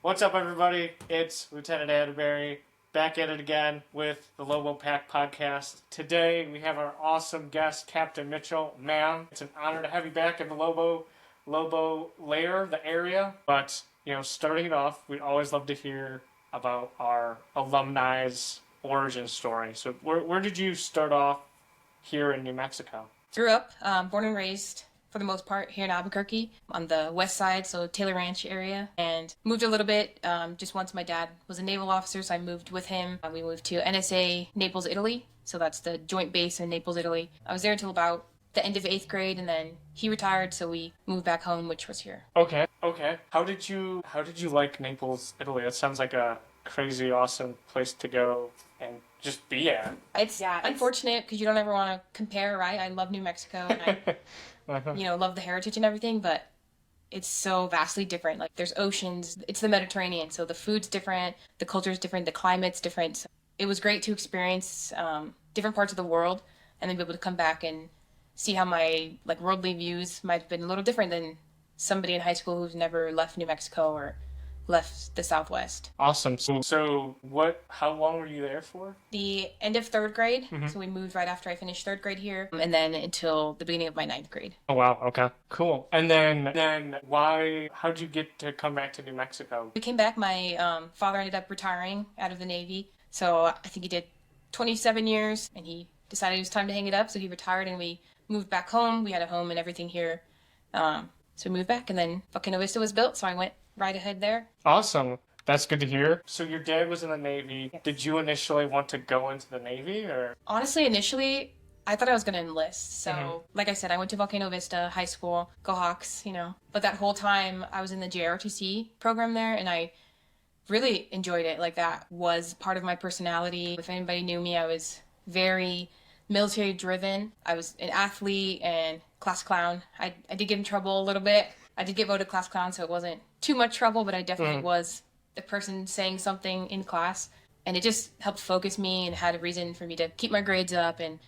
What's up, everybody? It's Lieutenant Atterbury back at it again with the Lobo Pack podcast. Today we have our awesome guest, Captain Mitchell. Man, it's an honor to have you back in the Lobo lair, the area. But starting it off, we always love to hear about our alumni's origin story. So, where did you start off here in New Mexico? Grew up, born and raised, for the most part, here in Albuquerque on the west side, so Taylor Ranch area, and moved a little bit just once my dad was a naval officer, so I moved with him. We moved to NSA Naples, Italy, so that's the joint base in Naples, Italy. I was there until about the end of 8th grade, and then he retired, so we moved back home, which was here. Okay. How did you like Naples, Italy? That sounds like a crazy, awesome place to go and just be at. It's unfortunate because you don't ever want to compare, right? I love New Mexico, and I love the heritage and everything, but it's so vastly different. Like, there's oceans, it's the Mediterranean, so the food's different, the culture's different, the climate's different. So it was great to experience different parts of the world and then be able to come back and see how my worldly views might have been a little different than somebody in high school who's never left New Mexico or left the Southwest. Awesome. So how long were you there for? The end of 3rd grade. So we moved right after I finished 3rd grade here, and then until the beginning of my 9th grade. Oh, wow. Okay. Cool. And then how'd you get to come back to New Mexico? We came back. My father ended up retiring out of the Navy. So I think he did 27 years, and he decided it was time to hang it up. So he retired, and we moved back home. We had a home and everything here. So we moved back, and then Volcano Vista was built, so I went right ahead there. Awesome. That's good to hear. So your dad was in the Navy. Yes. Did you initially want to go into the Navy, or? Honestly, initially, I thought I was going to enlist. So, like I said, I went to Volcano Vista High School, go Hawks, But that whole time, I was in the JROTC program there, and I really enjoyed it. Like, that was part of my personality. If anybody knew me, I was very military driven. I was an athlete and class clown. I did get in trouble a little bit. I did get voted class clown, so it wasn't too much trouble, but I definitely was the person saying something in class. And it just helped focus me and had a reason for me to keep my grades up. And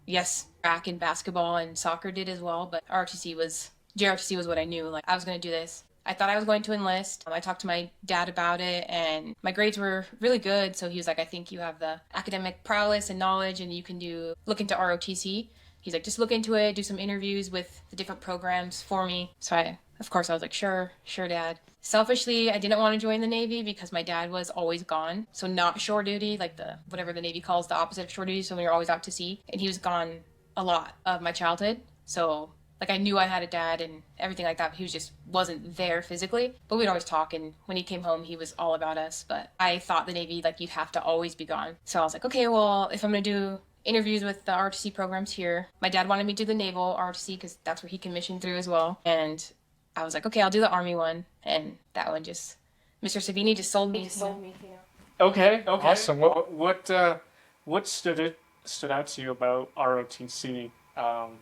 yes, track and basketball and soccer did as well, but JROTC was what I knew. Like, I was going to do this. I thought I was going to enlist. I talked to my dad about it, and my grades were really good. So he was like, I think you have the academic prowess and knowledge, and you can look into ROTC. He's like, just look into it, do some interviews with the different programs for me. So of course, I was like, sure, Dad. Selfishly, I didn't want to join the Navy because my dad was always gone. So not shore duty, like whatever the Navy calls the opposite of shore duty. So when you're always out to sea. And he was gone a lot of my childhood. So I knew I had a dad and everything like that, but he just wasn't there physically. But we'd always talk, and when he came home, he was all about us. But I thought the Navy, you'd have to always be gone. So I was like, okay, well, if I'm going to do interviews with the ROTC programs here, my dad wanted me to do the Naval ROTC because that's where he commissioned through as well. And I was like, okay, I'll do the Army one. And that one Mr. Savini just sold me. Okay. Awesome. What stood out to you about ROTC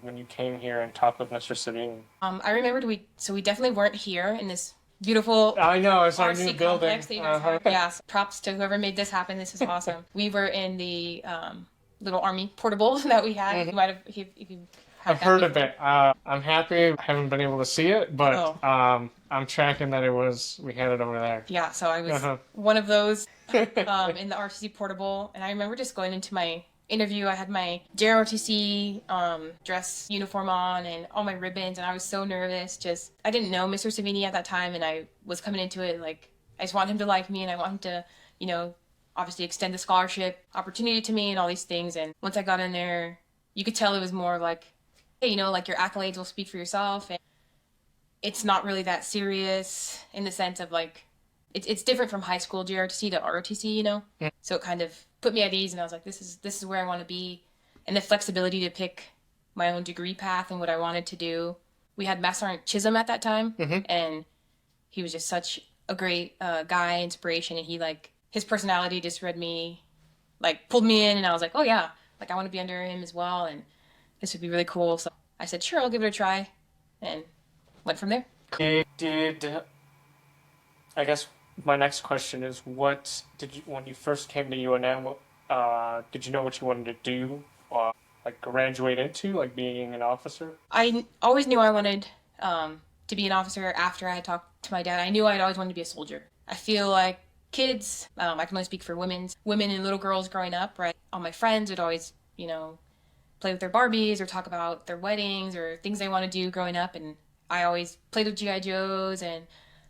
when you came here and talked with Mr. Savini? I remembered we definitely weren't here in this beautiful. I know, it's our RC new building. Yeah, props to whoever made this happen. This is awesome. We were in the little Army portable that we had. You might have, if you I've heard of it. I'm happy. I haven't been able to see it, but I'm tracking that we had it over there. Yeah, so I was one of those in the RTC portable, and I remember just going into my interview. I had my JROTC dress uniform on and all my ribbons, and I was so nervous. I didn't know Mr. Savini at that time, and I was coming into it I just want him to like me, and I want him to, obviously extend the scholarship opportunity to me and all these things. And once I got in there, you could tell it was more hey, your accolades will speak for yourself. And it's not really that serious in the sense of it's different from high school JROTC to ROTC, So it kind of put me at ease, and I was like, this is where I want to be. And the flexibility to pick my own degree path and what I wanted to do. We had Master Sergeant Chisholm at that time, and he was just such a great guy, inspiration, and he his personality just read me, pulled me in, and I was like, oh yeah, I want to be under him as well, and this would be really cool. So I said, sure, I'll give it a try, and went from there. I guess my next question is, what did you, when you first came to UNM, did you know what you wanted to do, graduate into, being an officer? I always knew I wanted to be an officer after I had talked to my dad. I knew I'd always wanted to be a soldier. I feel like kids, I can only speak for women and little girls growing up, right? All my friends would always, play with their Barbies or talk about their weddings or things they want to do growing up. And I always played with G.I. Joes, and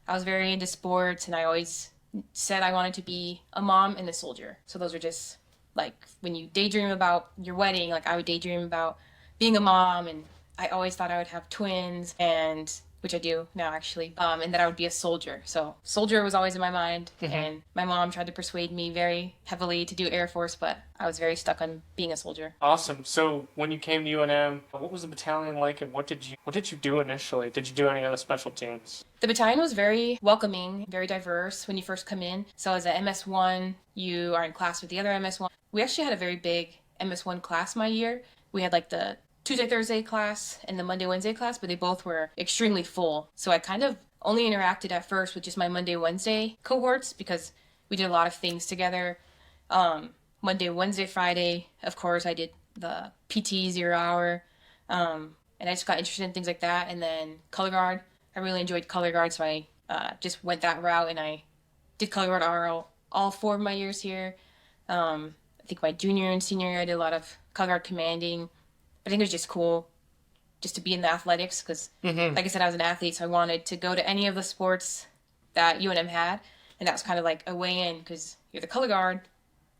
I was very into sports, and I always said I wanted to be a mom and a soldier. So those are just like when you daydream about your wedding, like I would daydream about being a mom, and I always thought I would have twins, and which I do now actually, and that I would be a soldier. So soldier was always in my mind, and my mom tried to persuade me very heavily to do Air Force, but I was very stuck on being a soldier. Awesome. So when you came to UNM, what was the battalion like, and what did you do initially? Did you do any of the special teams? The battalion was very welcoming, very diverse when you first come in. So as a MS1, you are in class with the other MS1. We actually had a very big MS1 class my year. We had like the Tuesday, Thursday class and the Monday, Wednesday class, but they both were extremely full. So I kind of only interacted at first with just my Monday, Wednesday cohorts because we did a lot of things together. Monday, Wednesday, Friday, of course, I did the PT 0 hour. And I just got interested in things like that. And then color guard, I really enjoyed color guard, so I just went that route, and I did color guard RL all 4 of my years here. I think my junior and senior year I did a lot of color guard commanding. I think it was just cool just to be in the athletics because, like I said, I was an athlete, so I wanted to go to any of the sports that UNM had, and that was kind of like a way in because you're the color guard,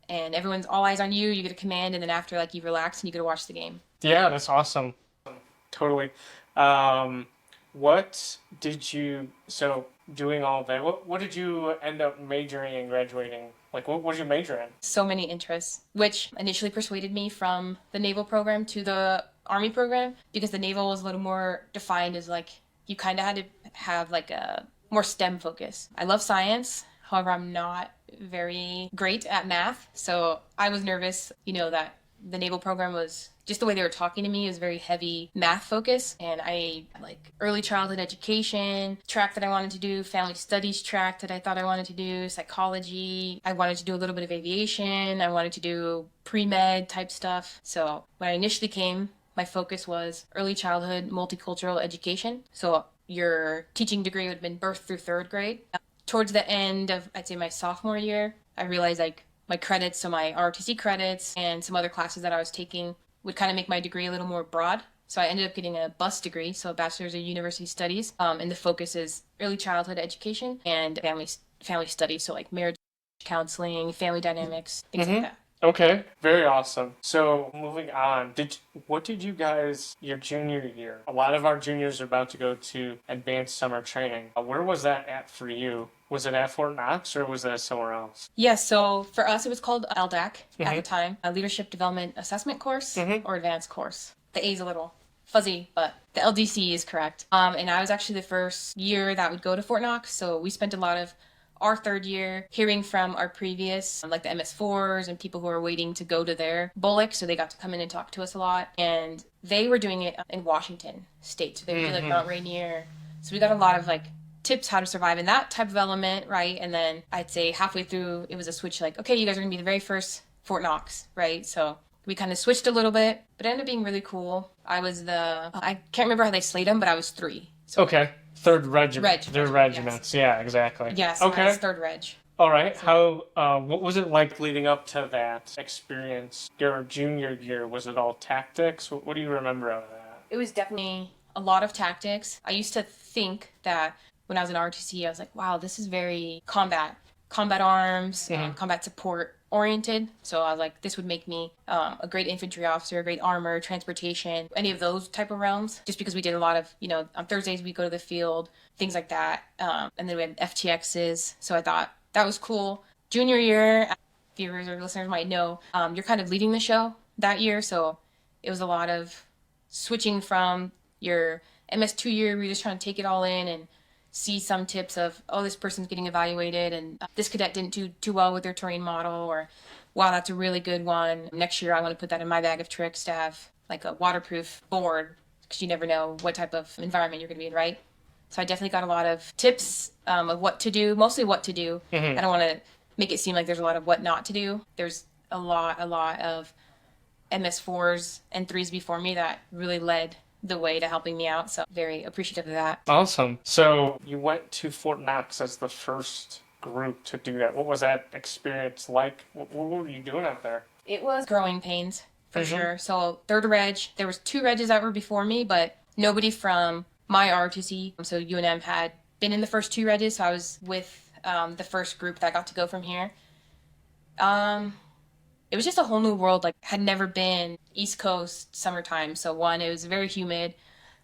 and everyone's all eyes on you. You get a command, and then after, like, you relax and you get to watch the game. Yeah, that's awesome. Totally. What did you, so doing all that, what did you end up majoring and graduating? Like, what did you major in? So many interests, which initially persuaded me from the naval program to the Army program because the naval was a little more defined as like, you kind of had to have like a more STEM focus. I love science. However, I'm not very great at math. So I was nervous, that the naval program was just the way they were talking to me is very heavy math focus, and I like early childhood education track that I wanted to do, family studies track that I thought I wanted to do, psychology. I wanted to do a little bit of aviation. I wanted to do pre-med type stuff. So when I initially came, my focus was early childhood multicultural education. So your teaching degree would have been birth through 3rd grade. Towards the end of, I'd say, my sophomore year, I realized like my credits, so my ROTC credits and some other classes that I was taking would kind of make my degree a little more broad. So I ended up getting a BUS degree, so a Bachelor's of University Studies, and the focus is early childhood education and family studies, so like marriage counseling, family dynamics, things like that. Okay, very awesome. So moving on, what did you guys, your junior year? A lot of our juniors are about to go to advanced summer training. Where was that at for you? Was it at Fort Knox or was that somewhere else? Yeah, so for us it was called LDAC at the time, a Leadership Development Assessment course or advanced course. The A is a little fuzzy, but the LDC is correct. And I was actually the first year that would go to Fort Knox, so we spent a lot of our 3rd year hearing from our previous, like the MS4s and people who are waiting to go to their BOLC, so they got to come in and talk to us a lot. And they were doing it in Washington State, so they would do like Mount Rainier. So we got a lot of like tips how to survive in that type of element, right? And then I'd say halfway through, it was a switch like, okay, you guys are gonna be the very first Fort Knox, right? So we kind of switched a little bit, but it ended up being really cool. I was I can't remember how they slayed them, but I was 3. So okay. 3rd Regiment. They're regiments. Yes. Yeah, exactly. Yes, okay. I was 3rd Reg. All right. So, what was it like leading up to that experience? Your junior year, was it all tactics? What do you remember of that? It was definitely a lot of tactics. I used to think that when I was in ROTC, I was like, wow, this is very combat arms, combat support oriented. So I was like, this would make me a great infantry officer, great armor, transportation, any of those type of realms. Just because we did a lot of, on Thursdays we go to the field, things like that. And then we had FTXs. So I thought that was cool. Junior year, viewers or listeners might know, you're kind of leading the show that year. So it was a lot of switching from your MS2 year where you're just trying to take it all in and see some tips of, oh, this person's getting evaluated and this cadet didn't do too well with their terrain model, or wow, that's a really good one. Next year I want to put that in my bag of tricks to have like a waterproof board because you never know what type of environment you're going to be in, right? So I definitely got a lot of tips of what to do, mostly what to do. I don't want to make it seem like there's a lot of what not to do. There's a lot of MS4s and 3s before me that really led the way to helping me out. So very appreciative of that. Awesome. So you went to Fort Knox as the first group to do that? What was that experience like? What were you doing out there? It was growing pains for sure. So third reg, there was 2 regs that were before me, but nobody from my ROTC, so UNM, had been in the first 2 regs. So I was with the first group that got to go from here. It was just a whole new world. Like, had never been East Coast summertime. So one, it was very humid.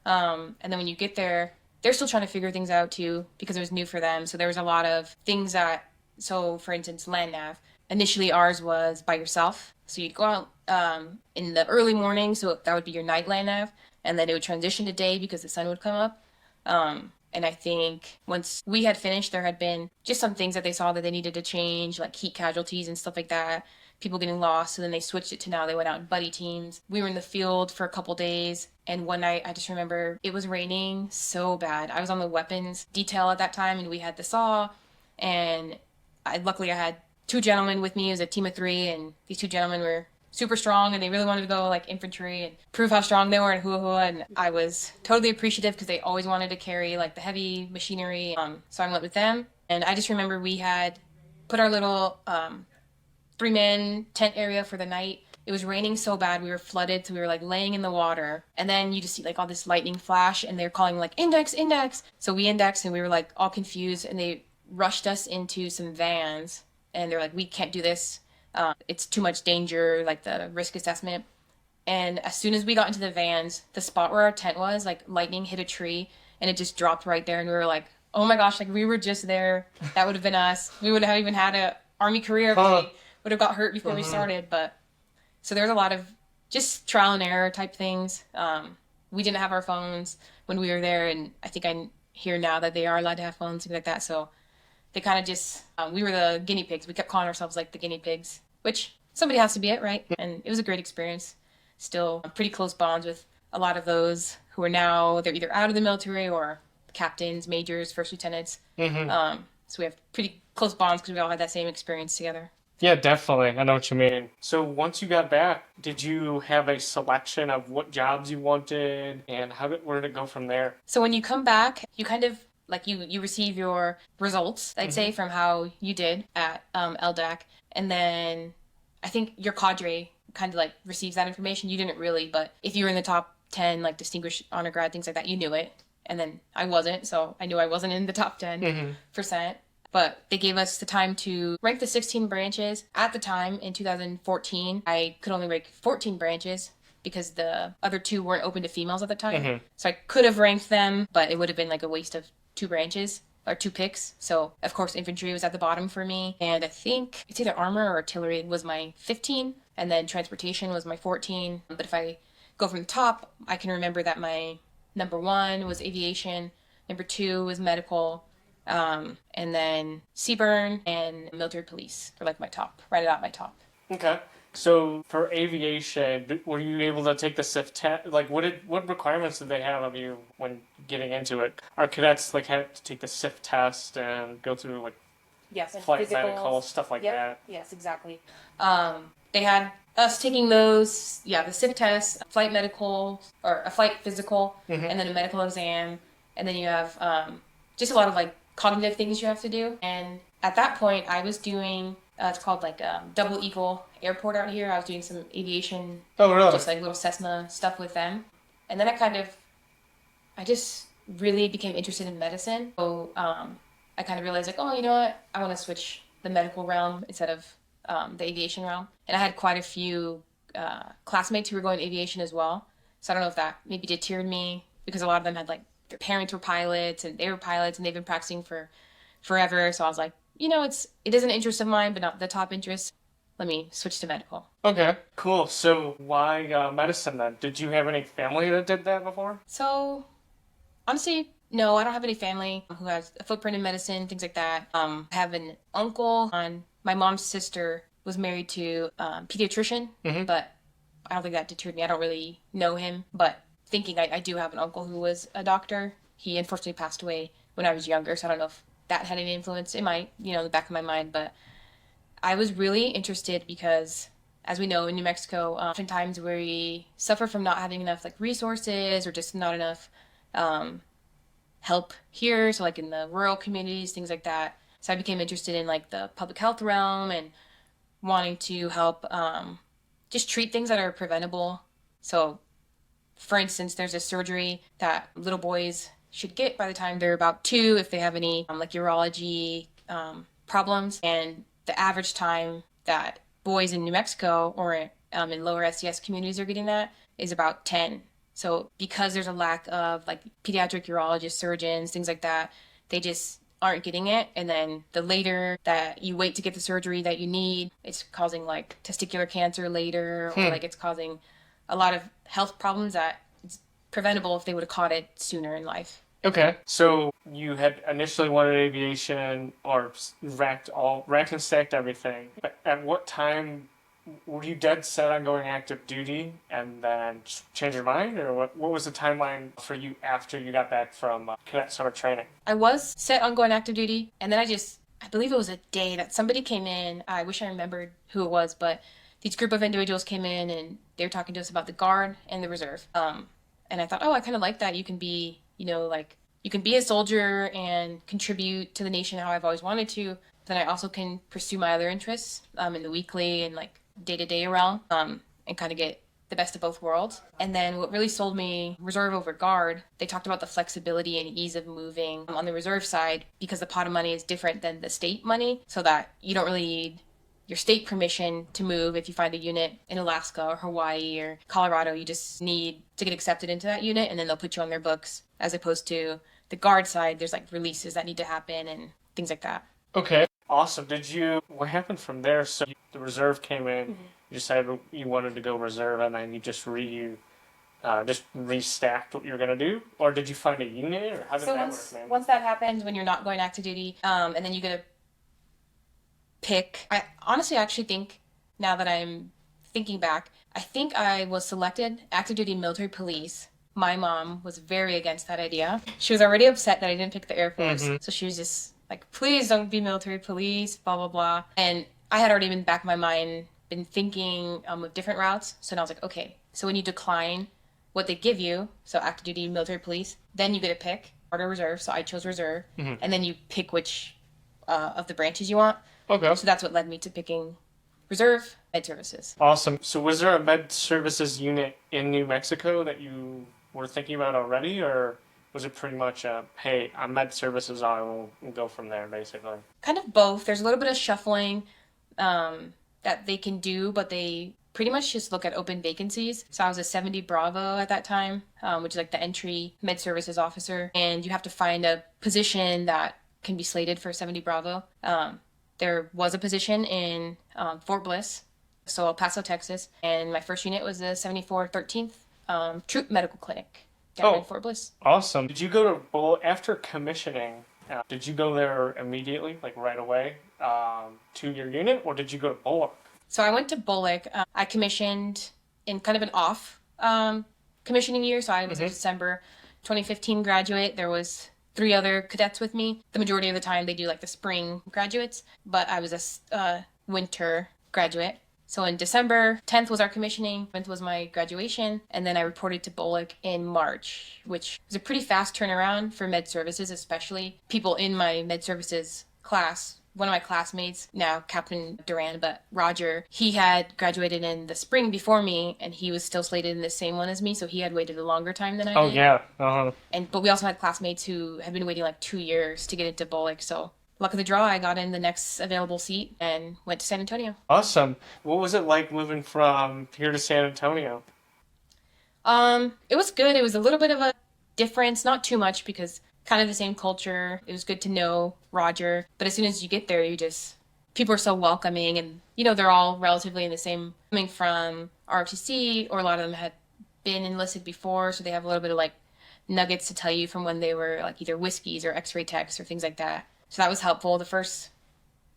And then when you get there, they're still trying to figure things out too, because it was new for them. So there was a lot of things that, so for instance, land nav. Initially ours was by yourself. So you'd go out in the early morning, so that would be your night land nav. And then it would transition to day because the sun would come up. And I think once we had finished, there had been just some things that they saw that they needed to change, like heat casualties and stuff like that, people getting lost. So then they switched it to now they went out in buddy teams. We were in the field for a couple days. And one night, I just remember it was raining so bad. I was on the weapons detail at that time, and we had the saw. And luckily I had 2 gentlemen with me. It was a team of 3, and these 2 gentlemen were super strong, and they really wanted to go like infantry and prove how strong they were in hua hua. And I was totally appreciative because they always wanted to carry like the heavy machinery. So I went with them, and I just remember we had put our little 3-man tent area for the night. It was raining so bad, we were flooded, so we were like laying in the water. And then you just see like all this lightning flash, and they're calling like index. So we indexed, and we were like all confused, and they rushed us into some vans, and they're like, we can't do this. It's too much danger, like the risk assessment. And as soon as we got into the vans, the spot where our tent was, like lightning hit a tree, and it just dropped right there. And we were like, oh my gosh, like we were just there. That would have been us. We would have even had a Army career if we would have got hurt before we started. But so there's a lot of just trial and error type things. We didn't have our phones when we were there, and I think I hear now that they are allowed to have phones, things like that. So they kind of just, we were the guinea pigs. We kept calling ourselves like the guinea pigs, which somebody has to be it, right? And it was a great experience. Still pretty close bonds with a lot of those who are now, they're either out of the military or captains, majors, first lieutenants. So we have pretty close bonds because we all had that same experience together. Yeah, definitely. I know what you mean. So once you got back, did you have a selection of what jobs you wanted, and where did it go from there? So when you come back, you kind of, like you receive your results, I'd say, from how you did at LDAC. And then I think your cadre kind of like receives that information. You didn't really, but if you were in the top 10, like distinguished honor grad, things like that, you knew it. And then I wasn't, so I knew I wasn't in the top 10%. But they gave us the time to rank the 16 branches. At the time, in 2014, I could only rank 14 branches because the other 2 weren't open to females at the time. So I could have ranked them, but it would have been like a waste of 2 branches or 2 picks. So of course infantry was at the bottom for me, and I think it's either armor or artillery was my 15, and then transportation was my 14. But if I go from the top, I can remember that my number 1 was aviation, number 2 was medical, and then CBURN and military police were like my top, right about my top. Okay. So for aviation, were you able to take the SIF test? Like, what requirements did they have of you when getting into it? Our cadets like had to take the SIF test and go through like flight medical stuff like that. Yes, exactly. They had us taking those, the SIF test, flight medical or a flight physical, and then a medical exam, and then you have just a lot of like cognitive things you have to do. And at that point, I was doing. It's called like Double Eagle Airport out here. I was doing some aviation, just like little Cessna stuff with them. And then I just really became interested in medicine. So I kind of realized like, oh, you know what? I want to switch the medical realm instead of the aviation realm. And I had quite a few classmates who were going aviation as well. So I don't know if that maybe deterred me because a lot of them had like their parents were pilots and they were pilots and they've been practicing for forever. So I was like, you know, it is an interest of mine, but not the top interest. Let me switch to medical. Okay, cool. So why medicine then? Did you have any family that did that before? So, honestly, no, I don't have any family who has a footprint in medicine, things like that. I have an uncle. My mom's sister was married to a pediatrician, but I don't think that deterred me. I don't really know him, but thinking I do have an uncle who was a doctor. He unfortunately passed away when I was younger, so I don't know if that had any influence. It might, in the back of my mind, but I was really interested because, as we know, in New Mexico, oftentimes we suffer from not having enough like resources or just not enough help here. So like in the rural communities, things like that. So I became interested in like the public health realm and wanting to help just treat things that are preventable. So, for instance, there's a surgery that little boys should get by the time they're about 2 if they have any like urology problems. And the average time that boys in New Mexico or in lower SES communities are getting that is about 10. So because there's a lack of like pediatric urologists, surgeons, things like that, they just aren't getting it. And then the later that you wait to get the surgery that you need, it's causing like testicular cancer later, or like it's causing a lot of health problems that it's preventable if they would have caught it sooner in life. Okay. So you had initially wanted aviation or racked and stacked everything. But at what time were you dead set on going active duty and then change your mind? Or what was the timeline for you after you got back from cadet summer training? I was set on going active duty, and then I believe it was a day that somebody came in. I wish I remembered who it was, but these group of individuals came in and they were talking to us about the Guard and the Reserve. And I thought, I kind of like that. You can be, you can be a soldier and contribute to the nation how I've always wanted to. Then I also can pursue my other interests in the weekly and like day-to-day realm and kind of get the best of both worlds. And then what really sold me Reserve over Guard, they talked about the flexibility and ease of moving on the Reserve side because the pot of money is different than the state money, so that you don't really need your state permission to move if you find a unit in Alaska or Hawaii or Colorado. You just need to get accepted into that unit, and then they'll put you on their books, as opposed to the Guard side. There's like releases that need to happen and things like that. Okay. Awesome. What happened from there? So the Reserve came in, you decided you wanted to go Reserve, and then you just restacked what you were going to do? Or did you find a unit, or how did that work, man? Once that happens, when you're not going active duty, and then you get to pick. I honestly actually think, now that I'm thinking back, I think I was selected active duty military police. My mom was very against that idea. She was already upset that I didn't pick the Air Force, so she was just like, please don't be military police, blah, blah, blah. And I had already been back in my mind, been thinking of different routes. So now I was like, okay, so when you decline what they give you, so active duty military police, then you get to pick Guard or Reserve. So I chose Reserve, and then you pick which of the branches you want. Okay. So that's what led me to picking Reserve Med Services. Awesome. So was there a Med Services unit in New Mexico that you were thinking about already, or was it pretty much hey, I'm Med Services, I will go from there, basically? Kind of both. There's a little bit of shuffling that they can do, but they pretty much just look at open vacancies. So I was a 70 Bravo at that time, which is like the entry Med Services officer, and you have to find a position that can be slated for 70 Bravo. There was a position in Fort Bliss, so El Paso, Texas, and my first unit was the 74 13th Troop Medical Clinic down in Fort Bliss. Awesome. Did you go to after commissioning? Did you go there immediately, like right away, to your unit, or did you go to BOLC? So I went to BOLC. I commissioned in kind of an off commissioning year, so I was a December 2015 graduate. There was 3 other cadets with me. The majority of the time they do like the spring graduates, but I was a winter graduate. So in December 10th was our commissioning, 10th was my graduation, and then I reported to BOLC in March, which was a pretty fast turnaround for Med Services, especially people in my Med Services class. One of my classmates, now Captain Duran, but Roger, he had graduated in the spring before me, and he was still slated in the same one as me, so he had waited a longer time than I did. Oh, yeah. Uh-huh. But we also had classmates who had been waiting like 2 years to get into BOLC, so luck of the draw, I got in the next available seat and went to San Antonio. Awesome. What was it like moving from here to San Antonio? It was good. It was a little bit of a difference, not too much, because kind of the same culture. It was good to know Roger, but as soon as you get there, people are so welcoming, and they're all relatively in the same, coming from ROTC, or a lot of them had been enlisted before, so they have a little bit of like nuggets to tell you from when they were like either whiskeys or x-ray techs or things like that. So that was helpful. The first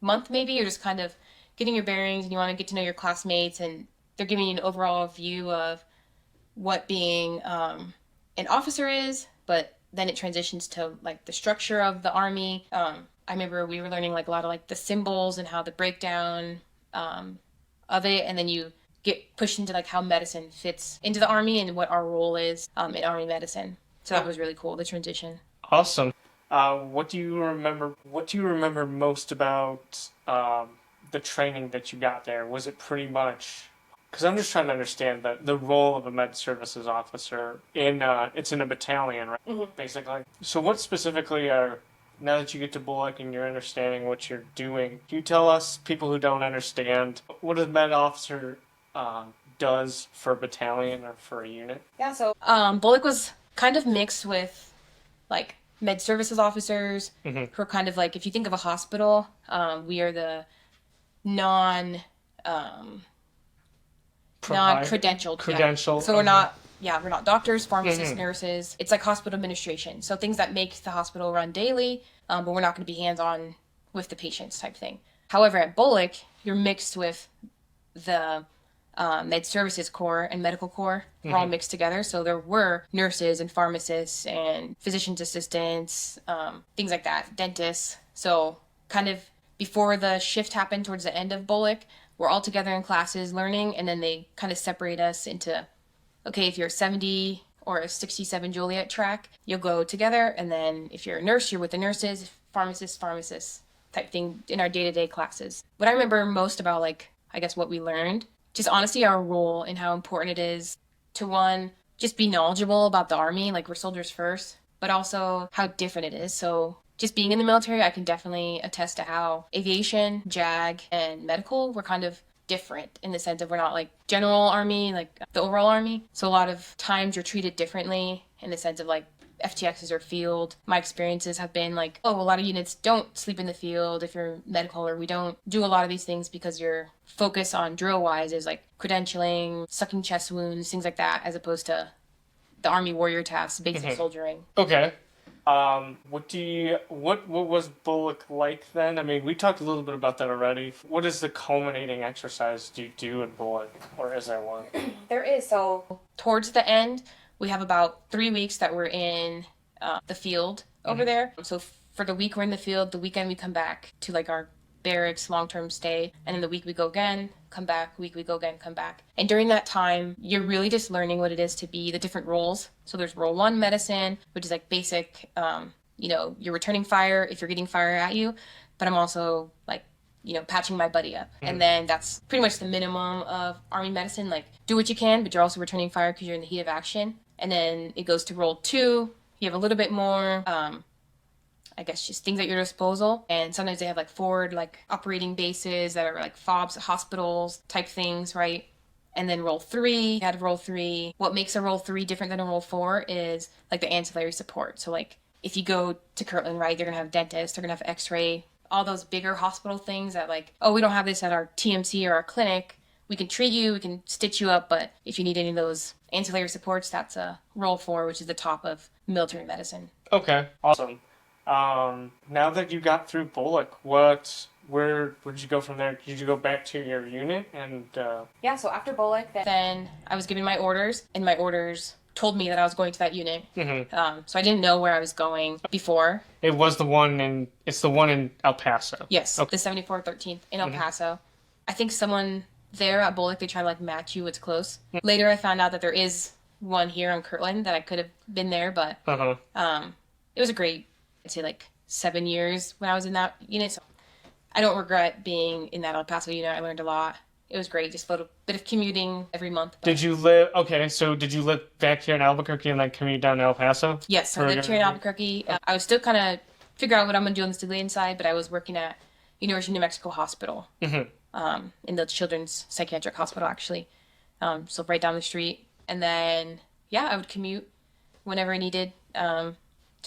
month, maybe, you're just kind of getting your bearings, and you want to get to know your classmates, and they're giving you an overall view of what being an officer is, but then it transitions to like the structure of the Army. I remember we were learning like a lot of like the symbols and how the breakdown of it, and then you get pushed into like how medicine fits into the Army and what our role is in Army medicine. So that was really cool, the transition. Awesome. What do you remember? What do you remember most about the training that you got there? Was it pretty much? Because I'm just trying to understand the role of a med services officer in it's in a battalion, right? Mm-hmm. Basically. So what specifically are now that you get to BOLC and you're understanding what you're doing? Can you tell us, people who don't understand, what a med officer does for a battalion or for a unit? Yeah, so BOLC was kind of mixed with like med services officers Mm-hmm. who are kind of like, if you think of a hospital, we are the non credentialed. Credential. So we're not doctors, pharmacists, nurses. It's like hospital administration. So things that make the hospital run daily, but we're not going to be hands-on with the patients type thing. However, at BOLC, you're mixed with the med services corps and medical corps. We're all mixed together. So there were nurses and pharmacists and physician's assistants, things like that, dentists. So kind of before the shift happened towards the end of BOLC, we're all together in classes learning, and then they kind of separate us into, okay, if you're a 70 or a 67 Juliet track, you'll go together, and then if you're a nurse, you're with the nurses, pharmacists type thing in our day-to-day classes. What I remember most about, like, I guess what we learned, just honestly our role and how important it is to, one, just be knowledgeable about the Army, like we're soldiers first, but also how different it is. So just being in the military, I can definitely attest to how aviation, JAG, and medical were kind of different in the sense of we're not like general Army, like the overall Army. So a lot of times you're treated differently in the sense of like FTXs or field. My experiences have been like, oh, a lot of units don't sleep in the field if you're medical, or we don't do a lot of these things because your focus on drill-wise is like credentialing, sucking chest wounds, things like that, as opposed to the Army warrior tasks, basic soldiering. Okay. What was BOLC like then? I mean, we talked a little bit about that already. What is the culminating exercise do you do in BOLC, or is there one? There is. So towards the end, we have about 3 weeks that we're in the field over there. So for the week we're in the field, the weekend we come back to like our barracks long-term stay, and then the week we go again, come back, week we go again, come back. And during that time, you're really just learning what it is to be the different roles. So there's role 1 medicine, which is like basic, you're returning fire if you're getting fire at you, but I'm also like, patching my buddy up. And then that's pretty much the minimum of Army medicine, like do what you can, but you're also returning fire because you're in the heat of action. And then it goes to role 2, you have a little bit more, I guess just things at your disposal. And sometimes they have like forward like operating bases that are like FOBs, hospitals type things, right? And then role 3, out of role 3, what makes a role 3 different than a role 4 is like the ancillary support. So like if you go to Kirtland, right, they're gonna have dentists, they're gonna have x-ray, all those bigger hospital things that like, oh, we don't have this at our TMC or our clinic. We can treat you, we can stitch you up, but if you need any of those ancillary supports, that's a role 4, which is the top of military medicine. Okay, awesome. Now that you got through BOLC, where did you go from there? Did you go back to your unit and? Yeah, so after BOLC, then I was given my orders, and my orders told me that I was going to that unit. So I didn't know where I was going before. It's the one in El Paso. Yes, okay. The 7413th in El Paso. I think someone there at BOLC, they try to like match you, it's close. Later I found out that there is one here in Kirtland that I could have been there, but it was a great, I'd say like 7 years when I was in that unit. So I don't regret being in that El Paso unit. I learned a lot. It was great. Just a little bit of commuting every month. Did you live back here in Albuquerque and then commute down to El Paso? Yes, I lived here in Albuquerque. I was still kind of figure out what I'm going to do on the civilian side, but I was working at University of New Mexico Hospital, in the Children's Psychiatric Hospital, actually. So right down the street. And then, I would commute whenever I needed to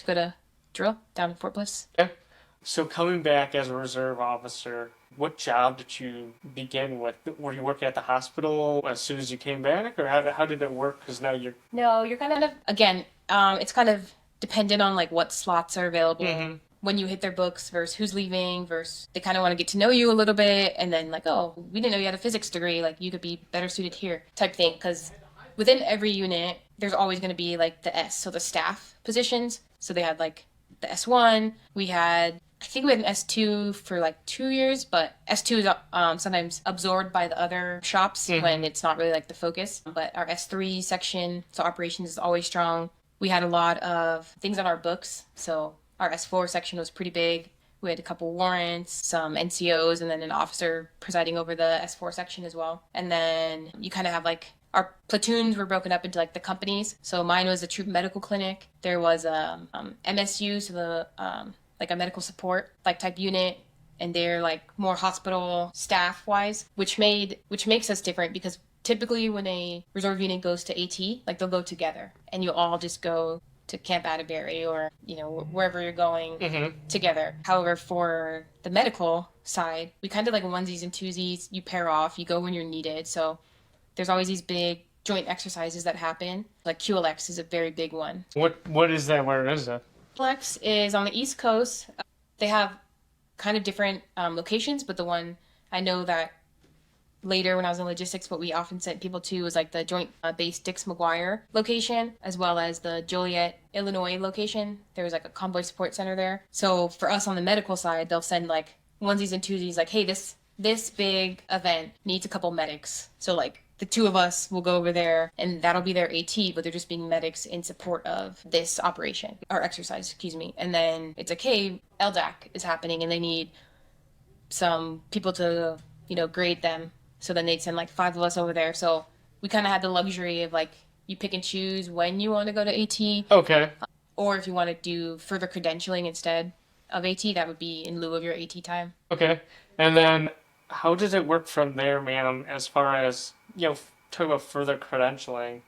go to drill down in Fort Bliss. Yeah. So coming back as a reserve officer, what job did you begin with? Were you working at the hospital as soon as you came back, or how did it work? Because now you're... No, you're kind of, again, it's kind of dependent on like what slots are available. When you hit their books versus who's leaving versus they kind of want to get to know you a little bit, and then like, oh, we didn't know you had a physics degree, like you could be better suited here type thing. Because within every unit, there's always going to be like the S, so the staff positions. So they had like the S1, I think we had an S2 for like 2 years, but S2 is sometimes absorbed by the other shops when it's not really like the focus. But our S3 section, so operations is always strong. We had a lot of things on our books, so Our S4 section was pretty big. We had a couple warrants, some NCOs, and then an officer presiding over the S4 section as well. And then you kind of have like our platoons were broken up into like the companies. So mine was a troop medical clinic. There was a MSU, so the like a medical support like type unit, and they're like more hospital staff wise, which makes us different because typically when a reserve unit goes to AT, like they'll go together, and you all just go to Camp Atterbury or wherever you're going together. However, for the medical side, we kind of like onesies and twosies. You pair off, you go when you're needed. So there's always these big joint exercises that happen. Like QLX is a very big one. What is that? Where is it? QLX is on the East Coast. They have kind of different locations, but the one I know that later when I was in logistics, what we often sent people to was like the Joint Base Dix McGuire location, as well as the Joliet, Illinois location. There was like a convoy support center there. So for us on the medical side, they'll send like onesies and twosies, like, hey, this big event needs a couple medics. So like the two of us will go over there and that'll be their AT, but they're just being medics in support of this operation or exercise, excuse me. And then it's like, hey, LDAC is happening and they need some people to, grade them. So then they'd send like 5 of us over there. So we kind of had the luxury of like, you pick and choose when you want to go to AT. Okay. Or if you want to do further credentialing instead of AT, that would be in lieu of your AT time. Okay. And then how does it work from there, ma'am, as far as, talk about further credentialing?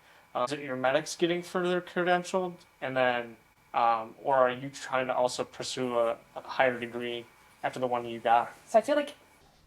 Is it your medics getting further credentialed? And then, or are you trying to also pursue a higher degree after the one you got? So I feel like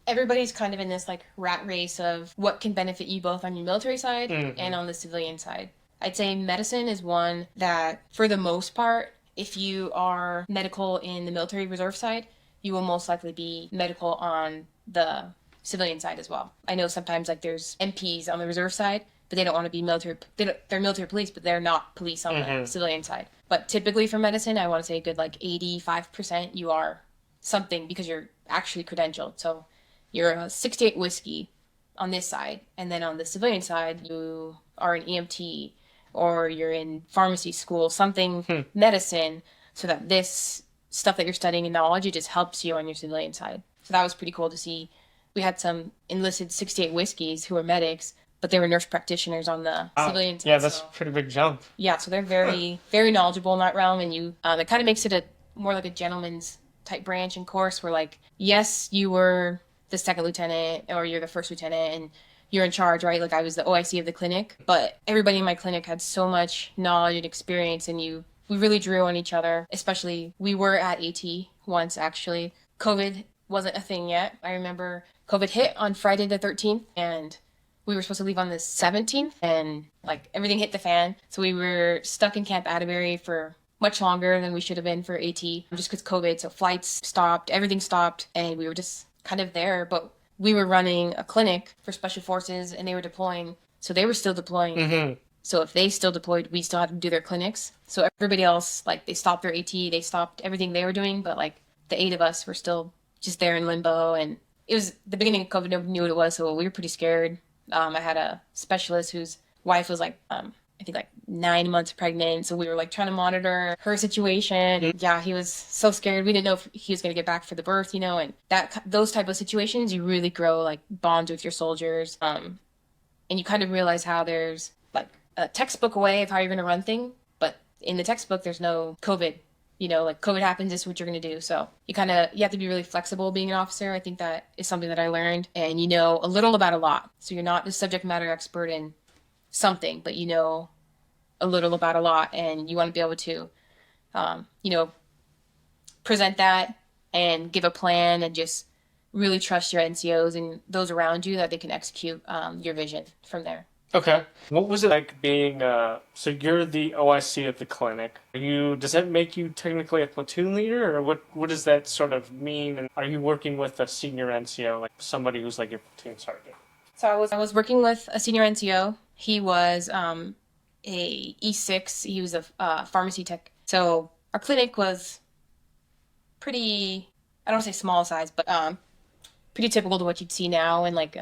everybody's kind of in this like rat race of what can benefit you both on your military side and on the civilian side. I'd say medicine is one that, for the most part, if you are medical in the military reserve side, you will most likely be medical on the civilian side as well. I know sometimes like there's MPs on the reserve side, but they don't want to be military. They're military police, but they're not police on the civilian side. But typically for medicine, I want to say a good like 85% you are something because you're actually credentialed. So you're a 68 whiskey on this side, and then on the civilian side, you are an EMT or you're in pharmacy school, something medicine, so that this stuff that you're studying in knowledge, it just helps you on your civilian side. So that was pretty cool to see. We had some enlisted 68 whiskeys who were medics, but they were nurse practitioners on the civilian side. Yeah, that's a pretty big jump. Yeah, so they're very, very knowledgeable in that realm, and that kind of makes it more like a gentleman's type branch and course where, like, yes, you were the second lieutenant or you're the first lieutenant and you're in charge, right? Like I was the OIC of the clinic, but everybody in my clinic had so much knowledge and experience, and we really drew on each other. Especially, we were at AT once, actually. COVID wasn't a thing yet. I remember COVID hit on Friday the 13th, and we were supposed to leave on the 17th, and like everything hit the fan. So we were stuck in Camp Atterbury for much longer than we should have been for AT, just because COVID. So flights stopped, everything stopped, and we were just kind of there. But we were running a clinic for special forces, and they were deploying. So they were still deploying. So if they still deployed, we still had to do their clinics. So everybody else, like, they stopped their AT, they stopped everything they were doing, but like the 8 of us were still just there in limbo. And it was the beginning of COVID, nobody knew what it was, so we were pretty scared. I had a specialist whose wife was like, I think like 9 months pregnant, so we were like trying to monitor her situation. Yeah, he was so scared. We didn't know if he was going to get back for the birth, and those type of situations, you really grow like bonds with your soldiers. And you kind of realize how there's like a textbook way of how you're going to run things, but in the textbook, there's no COVID. Like COVID happens, this is what you're going to do. So you have to be really flexible being an officer. I think that is something that I learned. And a little about a lot. So you're not the subject matter expert in something, but a little about a lot, and you want to be able to, present that and give a plan and just really trust your NCOs and those around you that they can execute your vision from there. Okay. What was it like being, so you're the OIC of the clinic. Does that make you technically a platoon leader, or what does that sort of mean? And are you working with a senior NCO, like somebody who's like your platoon sergeant? So I was working with a senior NCO. He was a E6. He was a pharmacy tech. So our clinic was pretty, I don't want to say small size, but pretty typical to what you'd see now in like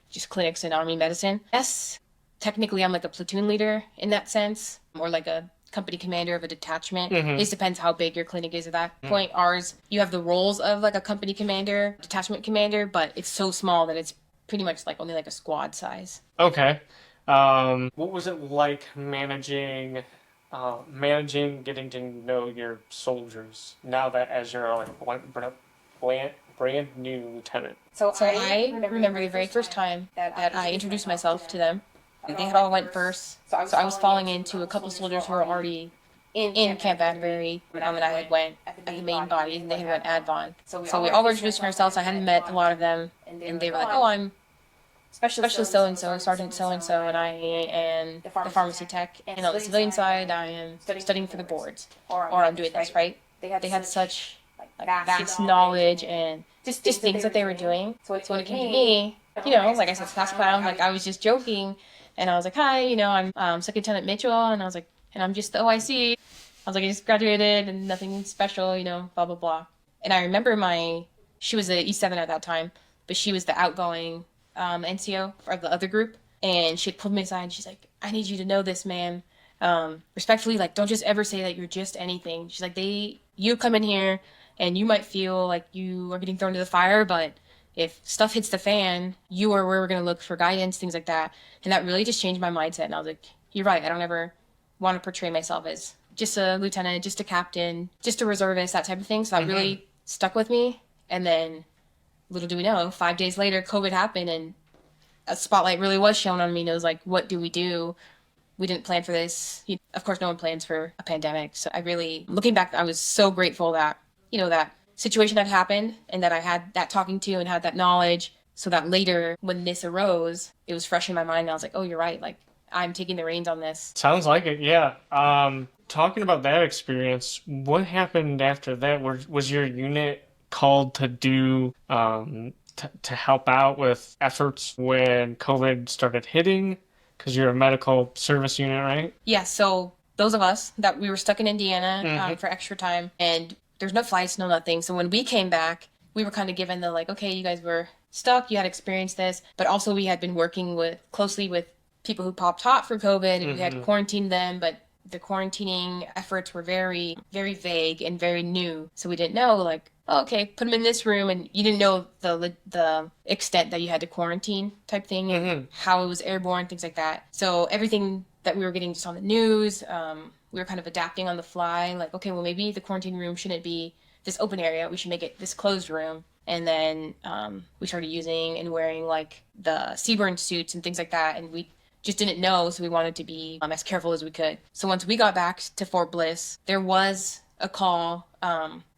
just clinics in Army medicine. Yes, technically I'm like a platoon leader in that sense, or like a company commander of a detachment. It just depends how big your clinic is at that point. Ours, you have the roles of like a company commander, detachment commander, but it's so small that it's pretty much like only like a squad size. Okay. What was it like managing, getting to know your soldiers now that as you're like brand new lieutenant? So I remember the very first time that I introduced myself to them. They had all went first, so I was falling into a couple soldiers who were already in Camp Adbury, and I had went at the main body, and they had went Advon. So we all were introducing ourselves. I hadn't met a lot of them, and they were like, "Oh, I'm Specialist so and so, Sergeant so and so, and I am the pharmacy tech. And on the civilian side, I am studying for the boards, or I'm doing this, right?" They had such like vast knowledge and just things that they were doing. So when it came to me, like I said, class clown, like I was just joking. And I was like, "Hi, I'm Second Lieutenant Mitchell," and I was like, "And I'm just the OIC." I was like, "I just graduated and nothing special, blah, blah, blah." And I remember she was the E7 at that time, but she was the outgoing NCO of the other group. And she had pulled me aside and she's like, "I need you to know this, man. Respectfully, like, don't just ever say that you're just anything." She's like, you come in here and you might feel like you are getting thrown to the fire, but if stuff hits the fan, you are where we're going to look for guidance, things like that. And that really just changed my mindset. And I was like, "You're right. I don't ever want to portray myself as just a lieutenant, just a captain, just a reservist, that type of thing." So that really stuck with me. And then little do we know, 5 days later, COVID happened and a spotlight really was shown on me. And it was like, what do we do? We didn't plan for this. Of course, no one plans for a pandemic. So I really, looking back, I was so grateful that, that situation had happened and that I had that talking to and had that knowledge, so that later when this arose, it was fresh in my mind. And I was like, "Oh, you're right. Like, I'm taking the reins on this." Sounds like it, yeah. Talking about that experience, what happened after that? Was your unit called to do to help out with efforts when COVID started hitting? Because you're a medical service unit, right? Yeah. So those of us that we were stuck in Indiana for extra time, and there's no flights, no nothing. So when we came back, we were kind of given the like, "Okay, you guys were stuck, you had experienced this," but also we had been working closely with people who popped hot for COVID, and we had quarantined them, but the quarantining efforts were very, very vague and very new. So we didn't know, like, "Oh, okay, put them in this room," and you didn't know the extent that you had to quarantine type thing, and how it was airborne, things like that. So everything that we were getting just on the news, we were kind of adapting on the fly, like, "Okay, well, maybe the quarantine room shouldn't be this open area. We should make it this closed room." And then we started using and wearing like the CBRN suits and things like that, and we just didn't know, so we wanted to be as careful as we could. So once we got back to Fort Bliss, there was a call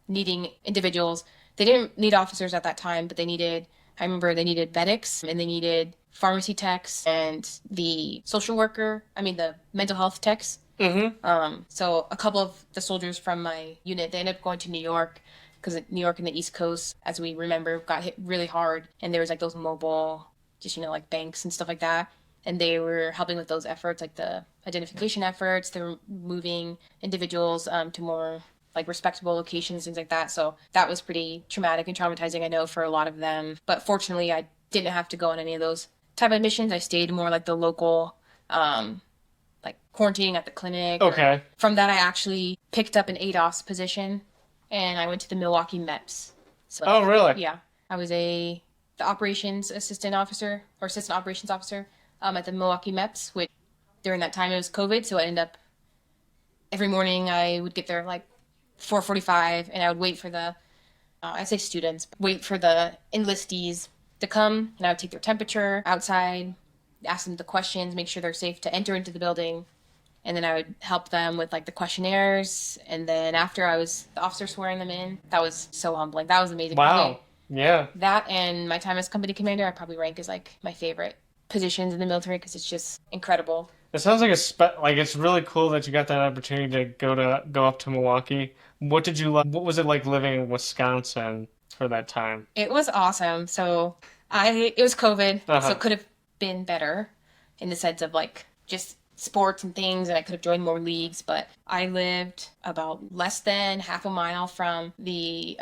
needing individuals. They didn't need officers at that time, but I remember they needed medics, and they needed pharmacy techs and the the mental health techs. So a couple of the soldiers from my unit, they ended up going to New York, because New York and the East Coast, as we remember, got hit really hard. And there was like those mobile, just, like banks and stuff like that. And they were helping with those efforts, like the identification efforts. They were moving individuals to more like respectable locations, things like that. So that was pretty traumatic and traumatizing, I know, for a lot of them. But fortunately, I didn't have to go on any of those type of missions. I stayed more like the local, like quarantining at the clinic. Okay. From that, I actually picked up an ADOS position, and I went to the Milwaukee MEPS. So, oh, really? Yeah. I was the operations assistant officer, or assistant operations officer, at the Milwaukee MEPS, which during that time it was COVID, so I ended up every morning I would get there like 4:45, and I would wait for I say students, wait for the enlistees to come, and I would take their temperature outside, ask them the questions, make sure they're safe to enter into the building, and then I would help them with like the questionnaires, and then after I was the officer swearing them in. That was so humbling. That was amazing. Wow. Yeah. That and my time as company commander, I probably rank as like my favorite positions in the military, because it's just incredible. It sounds like it's really cool that you got that opportunity to go up to Milwaukee. What did you what was it like living in Wisconsin for that time? It was awesome. So it was COVID, so it could have been better in the sense of like just sports and things, and I could have joined more leagues, but I lived about less than half a mile from the